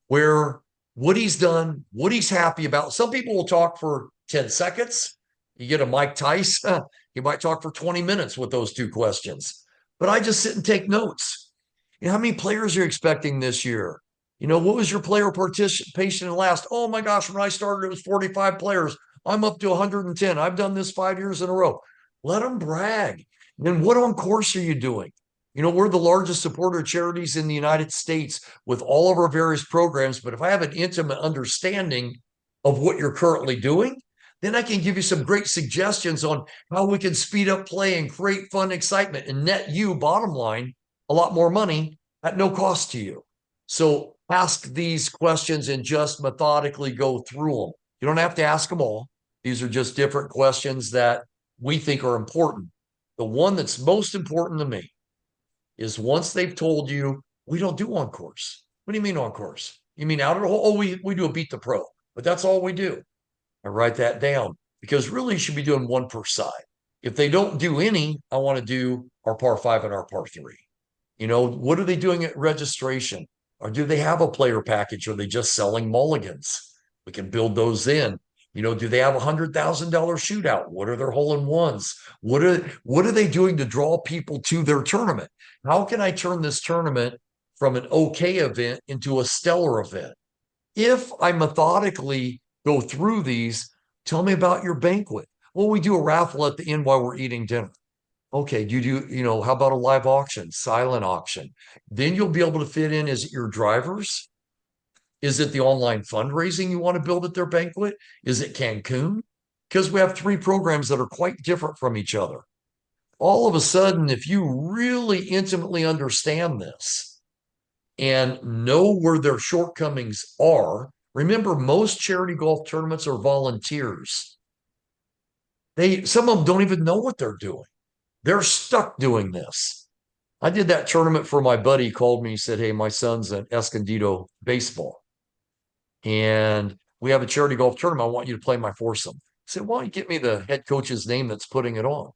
S1: what he's done, what he's happy about. Some people will talk for 10 seconds. You get a Mike Tice, he might talk for 20 minutes with those 2 questions. but I just sit and take notes. You know, how many players are you expecting this year? You know, what was your player participation in last? Oh my gosh, when I started, it was 45 players. I'm up to 110. I've done this 5 years in a row. Let them brag. Then what on course are you doing? You know, we're the largest supporter of charities in the United States with all of our various programs. But if I have an intimate understanding of what you're currently doing, then I can give you some great suggestions on how we can speed up play and create fun, excitement, and net you, bottom line, a lot more money at no cost to you. So ask these questions and just methodically go through them. You don't have to ask them all. These are just different questions that we think are important. The one that's most important to me is once they've told you, we don't do on course. What do you mean on course? You mean out of the hole? Oh, we do a beat the pro, but that's all we do. I write that down because really you should be doing one per side. If they don't do any, I want to do our par 5 and our par 3. You know, what are they doing at registration? Or do they have a player package? Or are they just selling mulligans? We can build those in. You know, do they have $100,000 shootout? What are their hole-in-ones? What are they doing to draw people to their tournament? How can I turn this tournament from an okay event into a stellar event? If I methodically go through these, tell me about your banquet. Well, we do a raffle at the end while we're eating dinner. Okay, you know, how about a live auction, silent auction? Then you'll be able to fit in, is it your drivers? Is it the online fundraising you want to build at their banquet? Is it Cancun? Because we have 3 programs that are quite different from each other. All of a sudden, if you really intimately understand this and know where their shortcomings are, remember, most charity golf tournaments are volunteers. Some of them don't even know what they're doing. They're stuck doing this. I did that tournament for my buddy. He called me. He said, hey, my son's an Escondido baseball. And we have a charity golf tournament. I want you to play my foursome. I said, why don't you get me the head coach's name that's putting it on?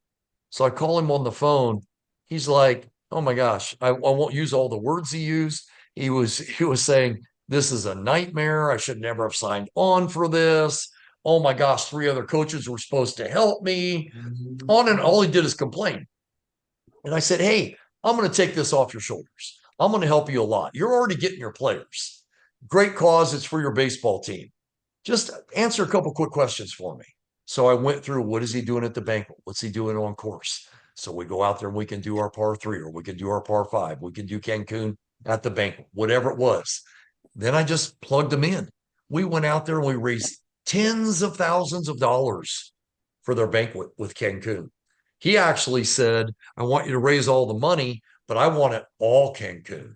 S1: So I call him on the phone. He's like, oh my gosh, I won't use all the words he used. He was saying, this is a nightmare. I should never have signed on for this. Oh my gosh, 3 other coaches were supposed to help me. On and all he did is complain. And I said, hey, I'm going to take this off your shoulders. I'm going to help you a lot. You're already getting your players. Great cause. It's for your baseball team. Just answer a couple quick questions for me. So I went through, what is he doing at the banquet? What's he doing on course? So we go out there and we can do our par 3, or we can do our par 5. We can do Cancun at the banquet, whatever it was. Then I just plugged them in. We went out there and we raised tens of thousands of dollars for their banquet with Cancun. He actually said, I want you to raise all the money, but I want it all Cancun.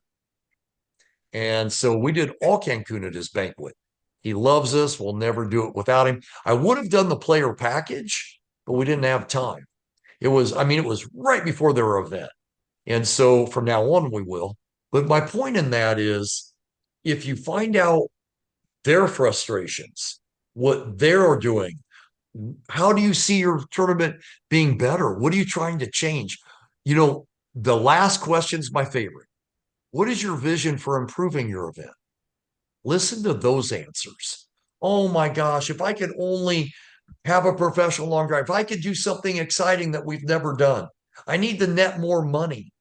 S1: And so we did all Cancun at his banquet. He loves us. We'll never do it without him. I would have done the player package, but we didn't have time. It was right before their event. And so from now on, we will. But my point in that is, if you find out their frustrations, what they're doing, how do you see your tournament being better? What are you trying to change? You know, the last question is my favorite. What is your vision for improving your event? Listen to those answers. Oh my gosh, if I could only have a professional long drive, if I could do something exciting that we've never done, I need to net more money.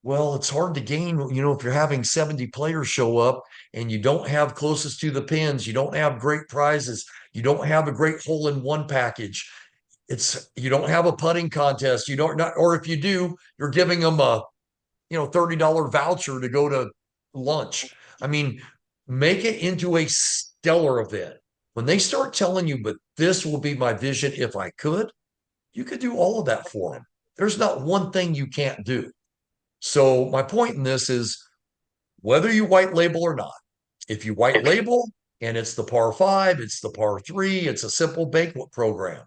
S1: Well, it's hard to gain, you know, if you're having 70 players show up and you don't have closest to the pins, you don't have great prizes, you don't have a great hole-in-one package. You don't have a putting contest. You don't, not, or if you do, you're giving them a, you know, $30 voucher to go to lunch. I mean, make it into a stellar event. When they start telling you, but this will be my vision if I could, you could do all of that for them. There's not one thing you can't do. So my point in this is, whether you white label or not, if you white label and it's the par 5, it's the par 3, it's a simple banquet program.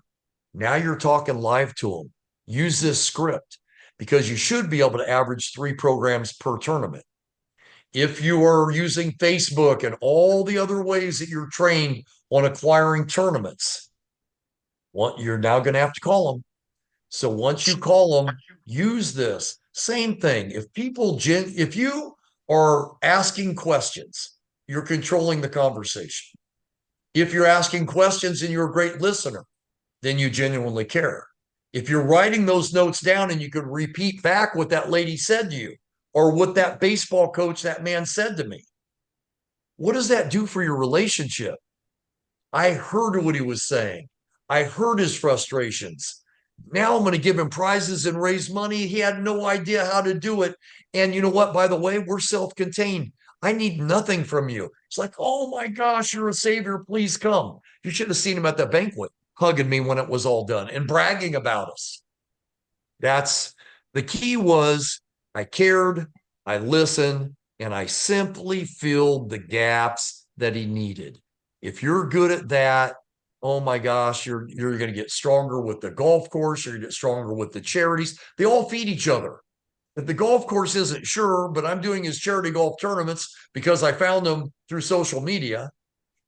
S1: Now you're talking live to them. Use this script, because you should be able to average 3 programs per tournament. If you are using Facebook and all the other ways that you're trained on acquiring tournaments, you're now going to have to call them. So once you call them, use this. Same thing. If you are asking questions, you're controlling the conversation. If you're asking questions and you're a great listener, then you genuinely care. If you're writing those notes down and you could repeat back what that lady said to you or what that baseball coach, that man said to me, what does that do for your relationship? I heard what he was saying. I heard his frustrations. Now I'm going to give him prizes and raise money. He had no idea how to do it. And you know what? By the way, we're self-contained. I need nothing from you. It's like, oh my gosh, you're a savior. Please come. You should have seen him at the banquet, hugging me when it was all done and bragging about us. That's the key was I cared, I listened, and I simply filled the gaps that he needed. If you're good at that, oh my gosh, you're going to get stronger with the golf course. You're going to get stronger with the charities. They all feed each other. If the golf course isn't sure, but I'm doing his charity golf tournaments because I found him through social media,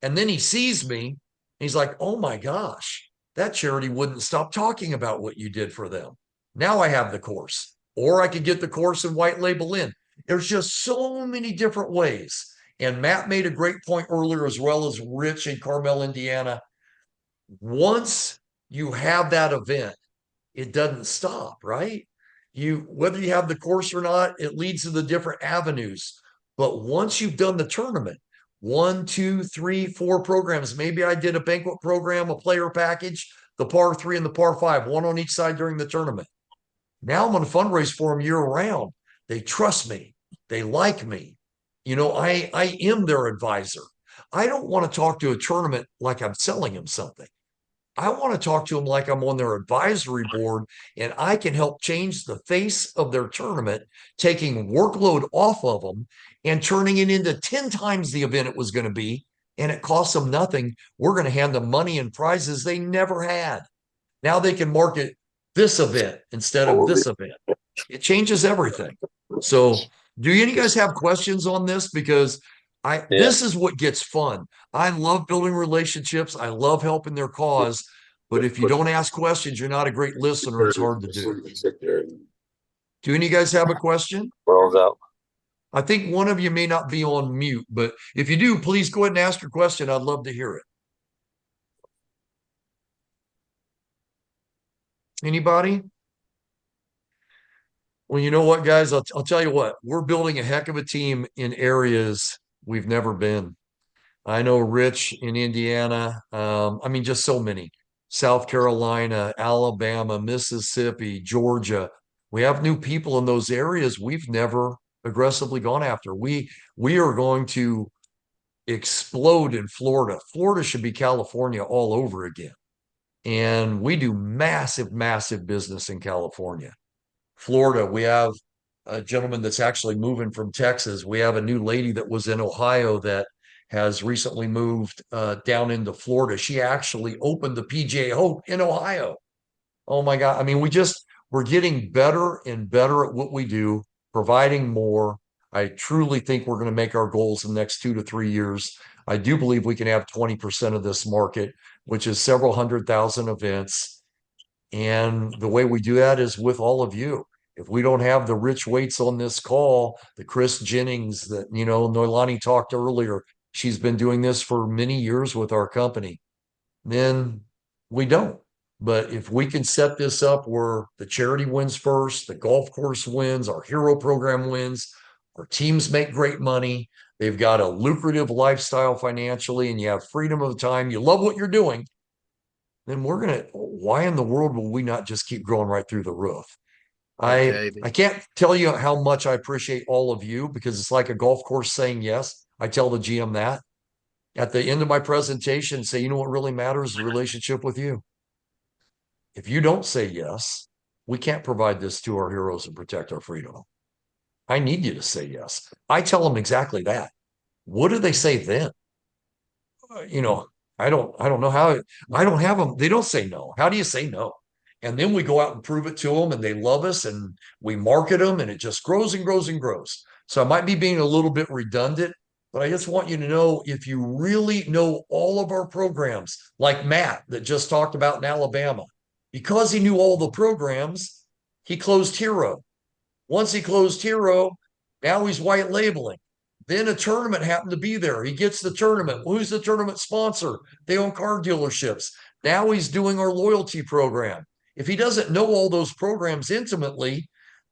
S1: and then he sees me, and he's like, oh my gosh, that charity wouldn't stop talking about what you did for them. Now I have the course, or I could get the course and white label in. There's just so many different ways. And Matt made a great point earlier, as well as Rich in Carmel, Indiana. Once you have that event, it doesn't stop, right? Whether you have the course or not, it leads to the different avenues. But once you've done the tournament, 1, 2, 3, 4 programs, maybe I did a banquet program, a player package, the par 3 and the par 5, one on each side during the tournament. Now I'm going to fundraise for them year round. They trust me. They like me. I am their advisor. I don't want to talk to a tournament like I'm selling them something. I want to talk to them like I'm on their advisory board and I can help change the face of their tournament, taking workload off of them and turning it into 10 times the event it was going to be. And it costs them nothing. We're going to hand them money and prizes they never had. Now they can market this event instead of this event. It changes everything. So do any of you guys have questions on this? Because this is what gets fun. I love building relationships. I love helping their cause. But if you don't ask questions, you're not a great listener. It's hard to do. Do any of you guys have a question? I think one of you may not be on mute, but if you do, please go ahead and ask your question. I'd love to hear it. Anybody? Well, you know what, guys? I'll tell you what. We're building a heck of a team in areas we've never been. I know Rich in Indiana. Just so many. South Carolina, Alabama, Mississippi, Georgia. We have new people in those areas we've never aggressively gone after. We are going to explode in Florida. Florida should be California all over again. And we do massive, massive business in California. Florida, we have a gentleman that's actually moving from Texas. We have a new lady that was in Ohio that has recently moved down into Florida. She actually opened the PGA Hope in Ohio. Oh my God. We're getting better and better at what we do, providing more. I truly think we're going to make our goals in the next 2 to 3 years. I do believe we can have 20% of this market, which is several 100,000 events. And the way we do that is with all of you. If we don't have the Rich Waits on this call, the Chris Jennings that, Noelani talked earlier, she's been doing this for many years with our company, then we don't. But if we can set this up where the charity wins first, the golf course wins, our hero program wins, our teams make great money, they've got a lucrative lifestyle financially, and you have freedom of time, you love what you're doing, then why in the world will we not just keep growing right through the roof? I can't tell you how much I appreciate all of you, because it's like a golf course saying yes. I tell the GM that at the end of my presentation, say, you know what really matters is the relationship with you. If you don't say yes, we can't provide this to our heroes and protect our freedom. I need you to say yes. I tell them exactly that. What do they say then? I don't know how. I don't have them. They don't say no. How do you say no? And then we go out and prove it to them, and they love us, and we market them, and it just grows and grows and grows. So I might be being a little bit redundant, but I just want you to know, if you really know all of our programs, like Matt that just talked about in Alabama, because he knew all the programs, he closed Hero. Once he closed Hero, now he's white labeling. Then a tournament happened to be there. He gets the tournament. Who's the tournament sponsor? They own car dealerships. Now he's doing our loyalty program. if he doesn't know all those programs intimately,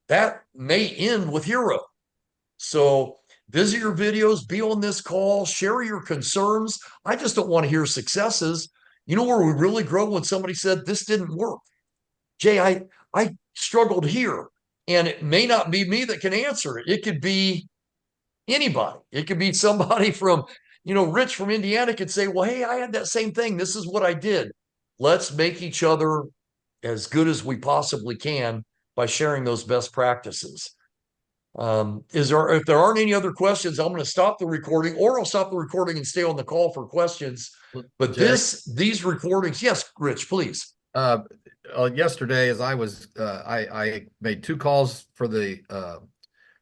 S1: that may end with Hero. So visit your videos, be on this call, share your concerns. I just don't want to hear successes. You know where we really grow? When somebody said this didn't work. Jay, I struggled here. And it may not be me that can answer it. It could be anybody. It could be somebody from, Rich from Indiana could say, well, hey, I had that same thing. This is what I did. Let's make each other as good as we possibly can by sharing those best practices. If there aren't any other questions, I'm going to stop the recording, or I'll stop the recording and stay on the call for questions. But
S3: Jay?
S1: these recordings, yes, Rich, please.
S3: Yesterday, as I made 2 calls for the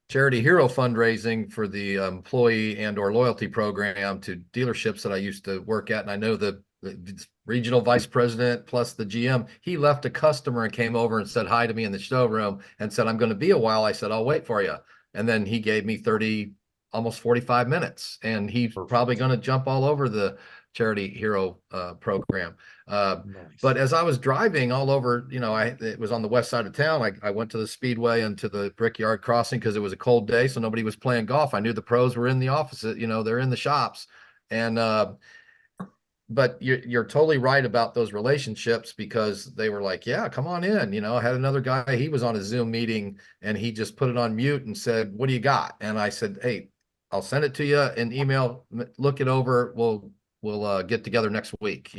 S3: Charity Hero fundraising for the employee and or loyalty program to dealerships that I used to work at. And I know the regional vice president plus the GM, he left a customer and came over and said hi to me in the showroom and said, I'm going to be a while. I said, I'll wait for you. And then he gave me 30, almost 45 minutes. And he's probably going to jump all over the Charity Hero program.
S1: Nice.
S3: But as I was driving all over, it was on the west side of town. I went to the Speedway and to the Brickyard Crossing because it was a cold day, so nobody was playing golf. I knew the pros were in the office, they're in the shops. And but you're totally right about those relationships, because they were like, yeah, come on in. I had another guy, he was on a Zoom meeting and he just put it on mute and said, what do you got? And I said, hey, I'll send it to you in email, look it over. We'll get together next week.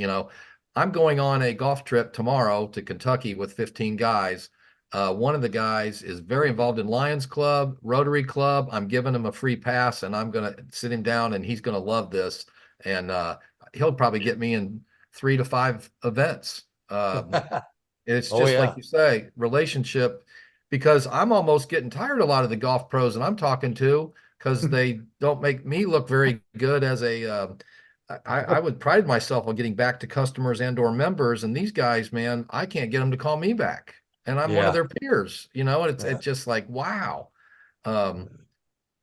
S3: I'm going on a golf trip tomorrow to Kentucky with 15 guys. One of the guys is very involved in Lions Club, Rotary Club. I'm giving him a free pass, and I'm going to sit him down, and he's going to love this. And he'll probably get me in 3 to 5 events. It's just like you say, relationship, because I'm almost getting tired of a lot of the golf pros that I'm talking to, because they don't make me look very good as a I would pride myself on getting back to customers and or members, and these guys, man, I can't get them to call me back, and I'm one of their peers, and it's just like, wow. And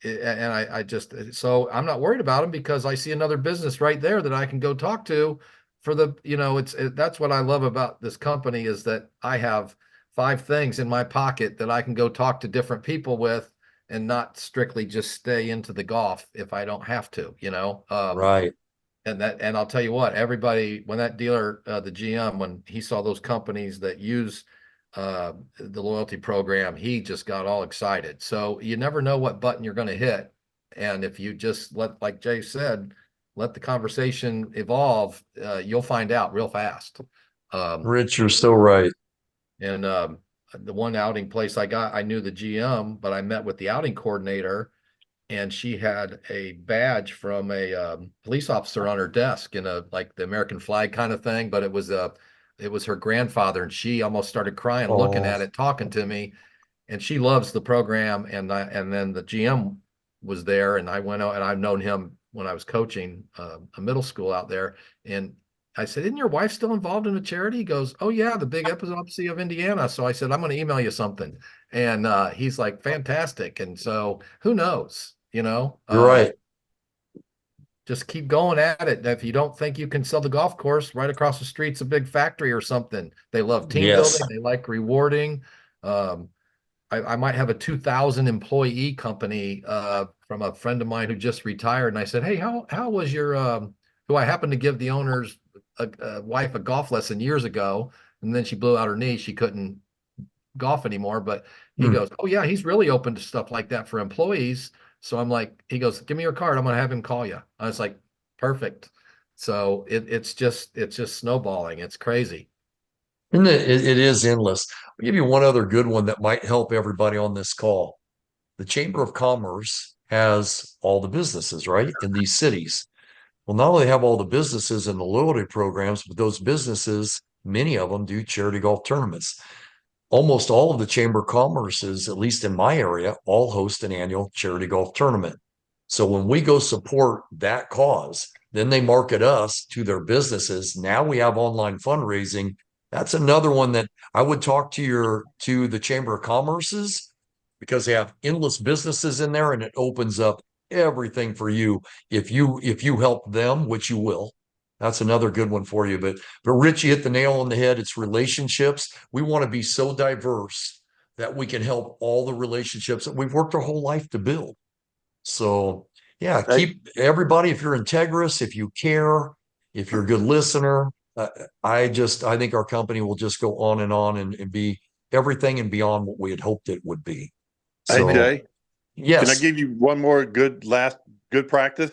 S3: I just, so I'm not worried about them, because I see another business right there that I can go talk to for the, that's what I love about this company, is that I have 5 things in my pocket that I can go talk to different people with, and not strictly just stay into the golf if I don't have to,
S1: Right.
S3: And I'll tell you what, everybody, when that dealer, the GM, when he saw those companies that use the loyalty program, he just got all excited. So you never know what button you're going to hit. And if you just like Jay said, let the conversation evolve, you'll find out real fast.
S1: Rich, you're so right.
S3: And the one outing place I knew the GM, but I met with the outing coordinator, and she had a badge from a police officer on her desk in like the American flag kind of thing, but it was her grandfather, and she almost started crying looking at it, talking to me, and she loves the program. And then the GM was there, and I went out, and I've known him when I was coaching a middle school out there, and I said, isn't your wife still involved in a charity? He goes, oh yeah, the Big Epilepsy of Indiana. So I said, I'm going to email you something. And he's like, fantastic. And so who knows,
S1: You're right.
S3: Just keep going at it. If you don't think you can sell the golf course, right across the street's a big factory or something. They love team building. They like rewarding. I might have a 2,000 employee company from a friend of mine who just retired. And I said, hey, how was your, who I happened to give the owner's wife a golf lesson years ago, and then she blew out her knee. She couldn't golf anymore, but he goes, oh yeah, he's really open to stuff like that for employees. So I'm like, he goes, give me your card, I'm going to have him call you. I was like, perfect. So it's just snowballing. It's crazy.
S1: And it is endless. I'll give you one other good one that might help everybody on this call. The Chamber of Commerce has all the businesses, right, in these cities. Well, not only have all the businesses and the loyalty programs, but those businesses, many of them do charity golf tournaments. Almost all of the Chamber of Commerce's, at least in my area, all host an annual charity golf tournament. So when we go support that cause, then they market us to their businesses. Now we have online fundraising. That's another one that I would talk to the Chamber of Commerce's, because they have endless businesses in there, and it opens up everything for you if you help them, which you will. That's another good one for you. But Rich, you hit the nail on the head. It's relationships. We want to be so diverse that we can help all the relationships that we've worked our whole life to build. So yeah,
S2: Hey,
S1: keep everybody, if you're integrous, if you care, if you're a good listener, I think our company will just go on and be everything and beyond what we had hoped it would be.
S2: hey,
S1: So
S2: Jay, can I
S1: yes,
S2: give you one more good practice?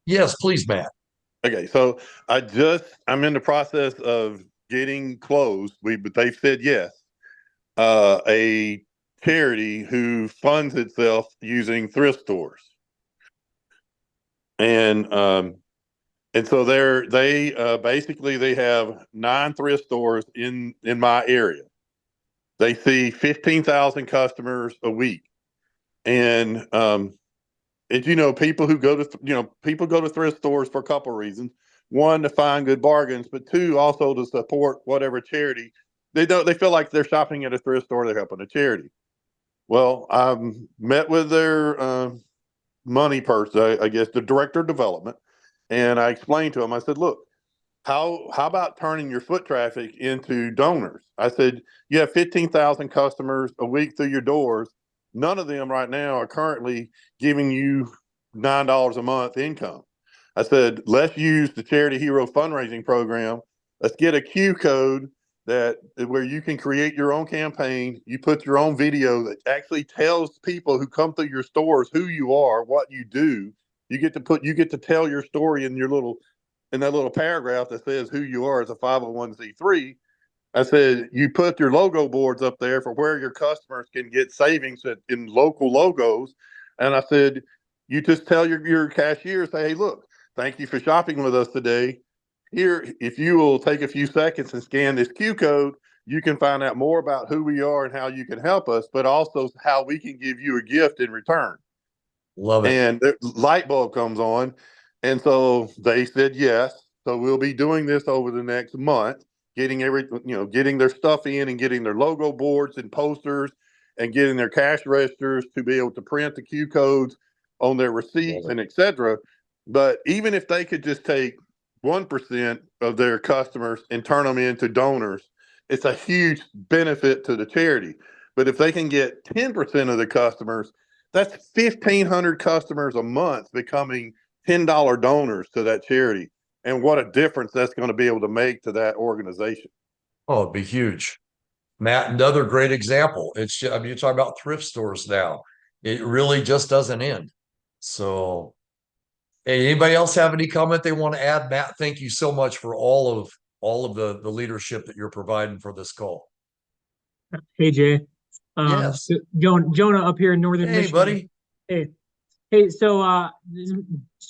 S1: yes, please, Matt.
S2: Okay, so I'm in the process of getting closed. But they've said yes. A charity who funds itself using thrift stores, and so they basically they have 9 thrift stores in my area. They see 15,000 customers a week, and people go to thrift stores for a couple of reasons. One, to find good bargains, but two, also to support whatever charity. They feel like they're shopping at a thrift store, they're helping a charity. Well, I met with their money person, I guess the director of development, and I explained to him. I said, "Look, how about turning your foot traffic into donors?" I said, "You have 15,000 customers a week through your doors. None of them right now are currently giving you $9 a month income." I said, "Let's use the Charity Hero fundraising program. Let's get a Q code that where you can create your own campaign. You put your own video that actually tells people who come through your stores who you are, what you do. You get to tell your story in that little paragraph that says who you are as a 501c3. I said, you put your logo boards up there for where your customers can get savings in local logos. And I said, you just tell your cashier, say, hey, look, thank you for shopping with us today. Here, if you will take a few seconds and scan this Q code, you can find out more about who we are and how you can help us, but also how we can give you a gift in return.
S1: Love it.
S2: And the light bulb comes on. And so they said yes. So we'll be doing this over the next month, getting their stuff in and getting their logo boards and posters and getting their cash registers to be able to print the Q codes on their receipts and et cetera. But even if they could just take 1% of their customers and turn them into donors, it's a huge benefit to the charity. But if they can get 10% of the customers, that's 1,500 customers a month becoming $10 donors to that charity. And what a difference that's going to be able to make to that organization.
S1: Oh, it'd be huge. Matt, another great example. I mean, you're talking about thrift stores now. It really just doesn't end. So, hey, anybody else have any comment they want to add? Matt, thank you so much for all of the leadership that you're providing for this call.
S5: Hey Jay,
S1: Yes.
S5: so Jonah up here in Northern
S1: Hey,
S5: Michigan.
S1: buddy.
S5: Hey, so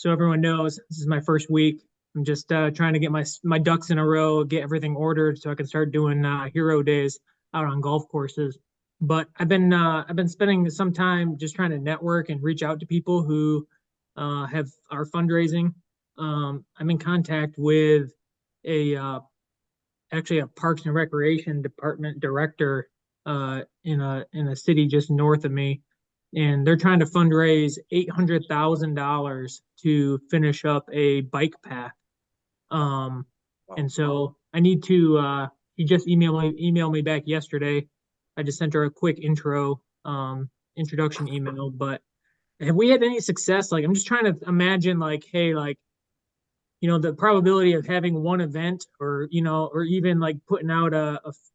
S5: everyone knows this is my first week. I'm just trying to get my ducks in a row, get everything ordered so I can start doing hero days out on golf courses. But I've been spending some time just trying to network and reach out to people who are fundraising. I'm in contact with a actually a Parks and Recreation Department director in a city just north of me, and they're trying to fundraise $800,000 to finish up a bike path. And so I need to. He just emailed me back yesterday. I just sent her a quick introduction email. But have we had any success? Like I'm just trying to imagine, like, hey, like the probability of having one event or or even like putting out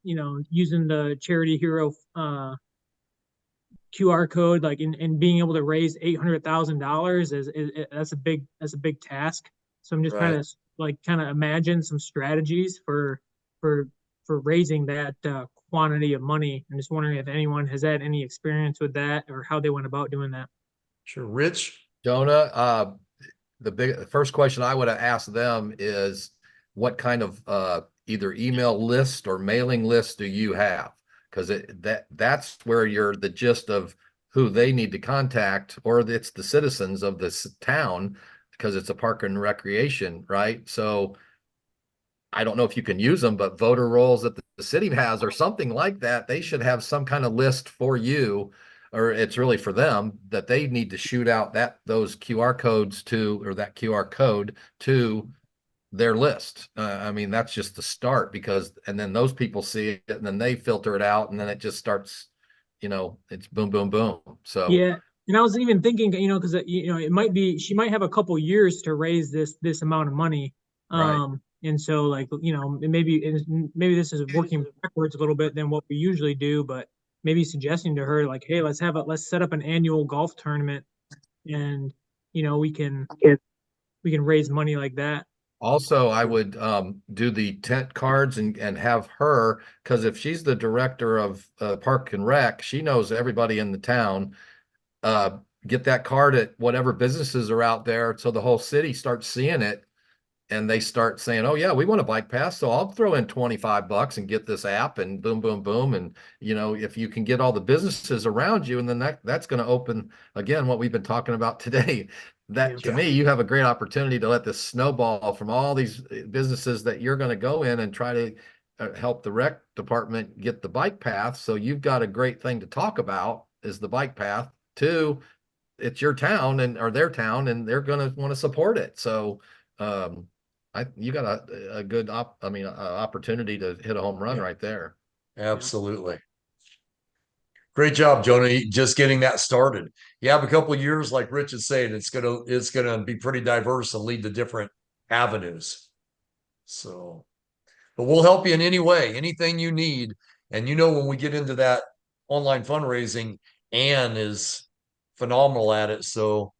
S5: using the Charity Hero QR code, like and being able to raise $800,000 is that's a big task. So I'm just trying to kind of imagine some strategies for raising that quantity of money. I'm just wondering if anyone has had any experience with that or how they went about doing that.
S1: Sure. Rich?
S3: Jonah, the first question I would have asked them is what kind of either email list or mailing list do you have? Because that's where you're the gist of who they need to contact, or it's the citizens of this town because it's a park and recreation, right? So I don't know if you can use them, but voter rolls that the city has or something like that, they should have some kind of list for you, or it's really for them that they need to shoot out those QR codes to, or that QR code to their list. I mean, that's just the start and then those people see it and then they filter it out and then it just starts, it's boom, boom, boom. So,
S5: Yeah. And I was even thinking, because it might be she might have a couple years to raise this amount of money.
S3: Right.
S5: And so like, maybe this is working backwards a little bit than what we usually do, but maybe suggesting to her like, hey, let's set up an annual golf tournament and we can raise money like that.
S3: Also, I would do the tent cards and have her, because if she's the director of Park and Rec, she knows everybody in the town. Get that card at whatever businesses are out there, so the whole city starts seeing it, and they start saying, "Oh yeah, we want a bike pass, so I'll throw in $25 and get this app," and boom, boom, boom, and if you can get all the businesses around you, and then that's going to open again what we've been talking about today. That to me, you have a great opportunity to let this snowball from all these businesses that you're going to go in and try to help the rec department get the bike path. So you've got a great thing to talk about is the bike path. Two, it's your town or their town, and they're going to want to support it. So you got a good opportunity to hit a home run right there.
S1: Absolutely. Great job, Jonah. Just getting that started. You have a couple of years, like Rich is saying, it's gonna be pretty diverse and lead to different avenues. So, but we'll help you in any way, anything you need. And when we get into that online fundraising, Anne is phenomenal at it. So,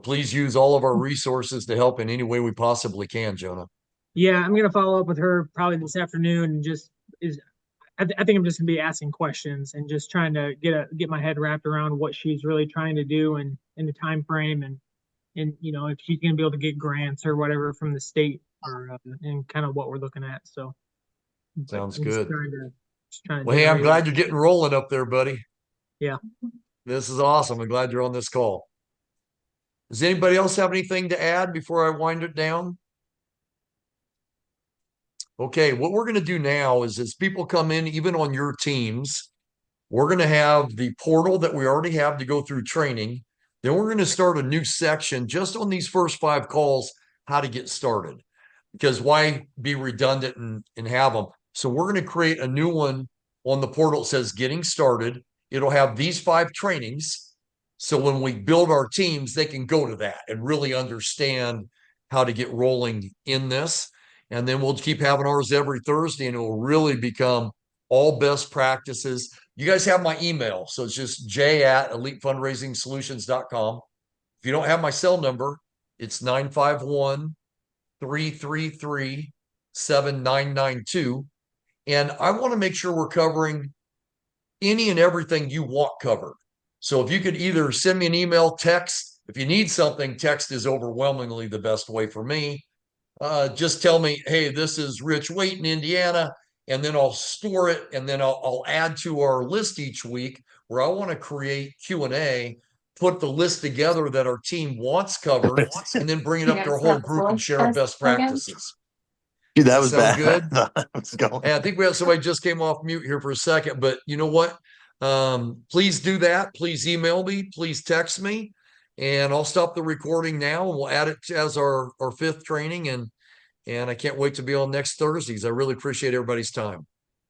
S1: please use all of our resources to help in any way we possibly can, Jonah.
S5: Yeah, I'm gonna follow up with her probably this afternoon and I think I'm just gonna be asking questions and just trying to get my head wrapped around what she's really trying to do and in the time frame and if she's gonna be able to get grants or whatever from the state or and kind of what we're looking at. So
S1: Sounds
S5: I'm
S1: good.
S5: just trying to
S1: Well, hey, I'm
S5: generate.
S1: glad you're getting rolling up there, buddy.
S5: Yeah.
S1: This is awesome. I'm glad you're on this call. Does anybody else have anything to add before I wind it down? Okay, what we're going to do now is as people come in, even on your teams, we're going to have the portal that we already have to go through training. Then we're going to start a new section just on these first 5 calls, how to get started. Because why be redundant and have them? So we're going to create a new one on the portal that says getting started. It'll have these 5 trainings. So when we build our teams, they can go to that and really understand how to get rolling in this. And then we'll keep having ours every Thursday, and it will really become all best practices. You guys have my email. So it's just j@elitefundraisingsolutions.com. If you don't have my cell number, it's 951-333-7992. And I want to make sure we're covering any and everything you want covered. So if you could either send me an email, text. If you need something, text is overwhelmingly the best way for me. Just tell me, hey, this is Rich Waite in Indiana, and then I'll store it, and then I'll add to our list each week where I want to create Q&A, put the list together that our team wants covered, and then bring it up to our whole group and share our best practices.
S2: Dude, that
S1: Does
S2: was
S1: sound
S2: bad.
S1: good?
S2: Let's go.
S1: And I think we have somebody just came off mute here for a second, but you know what? Please do that. Please email me. Please text me. And I'll stop the recording now and we'll add it as our 5th training. And I can't wait to be on next Thursdays. I really appreciate everybody's time.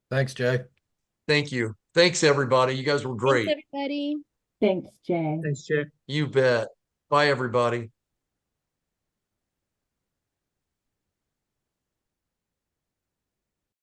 S3: Thanks, Jay.
S1: Thank you. Thanks, everybody. You guys were great.
S6: Thanks, everybody.
S4: Thanks, Jay.
S5: Thanks, Jay.
S1: You bet. Bye, everybody.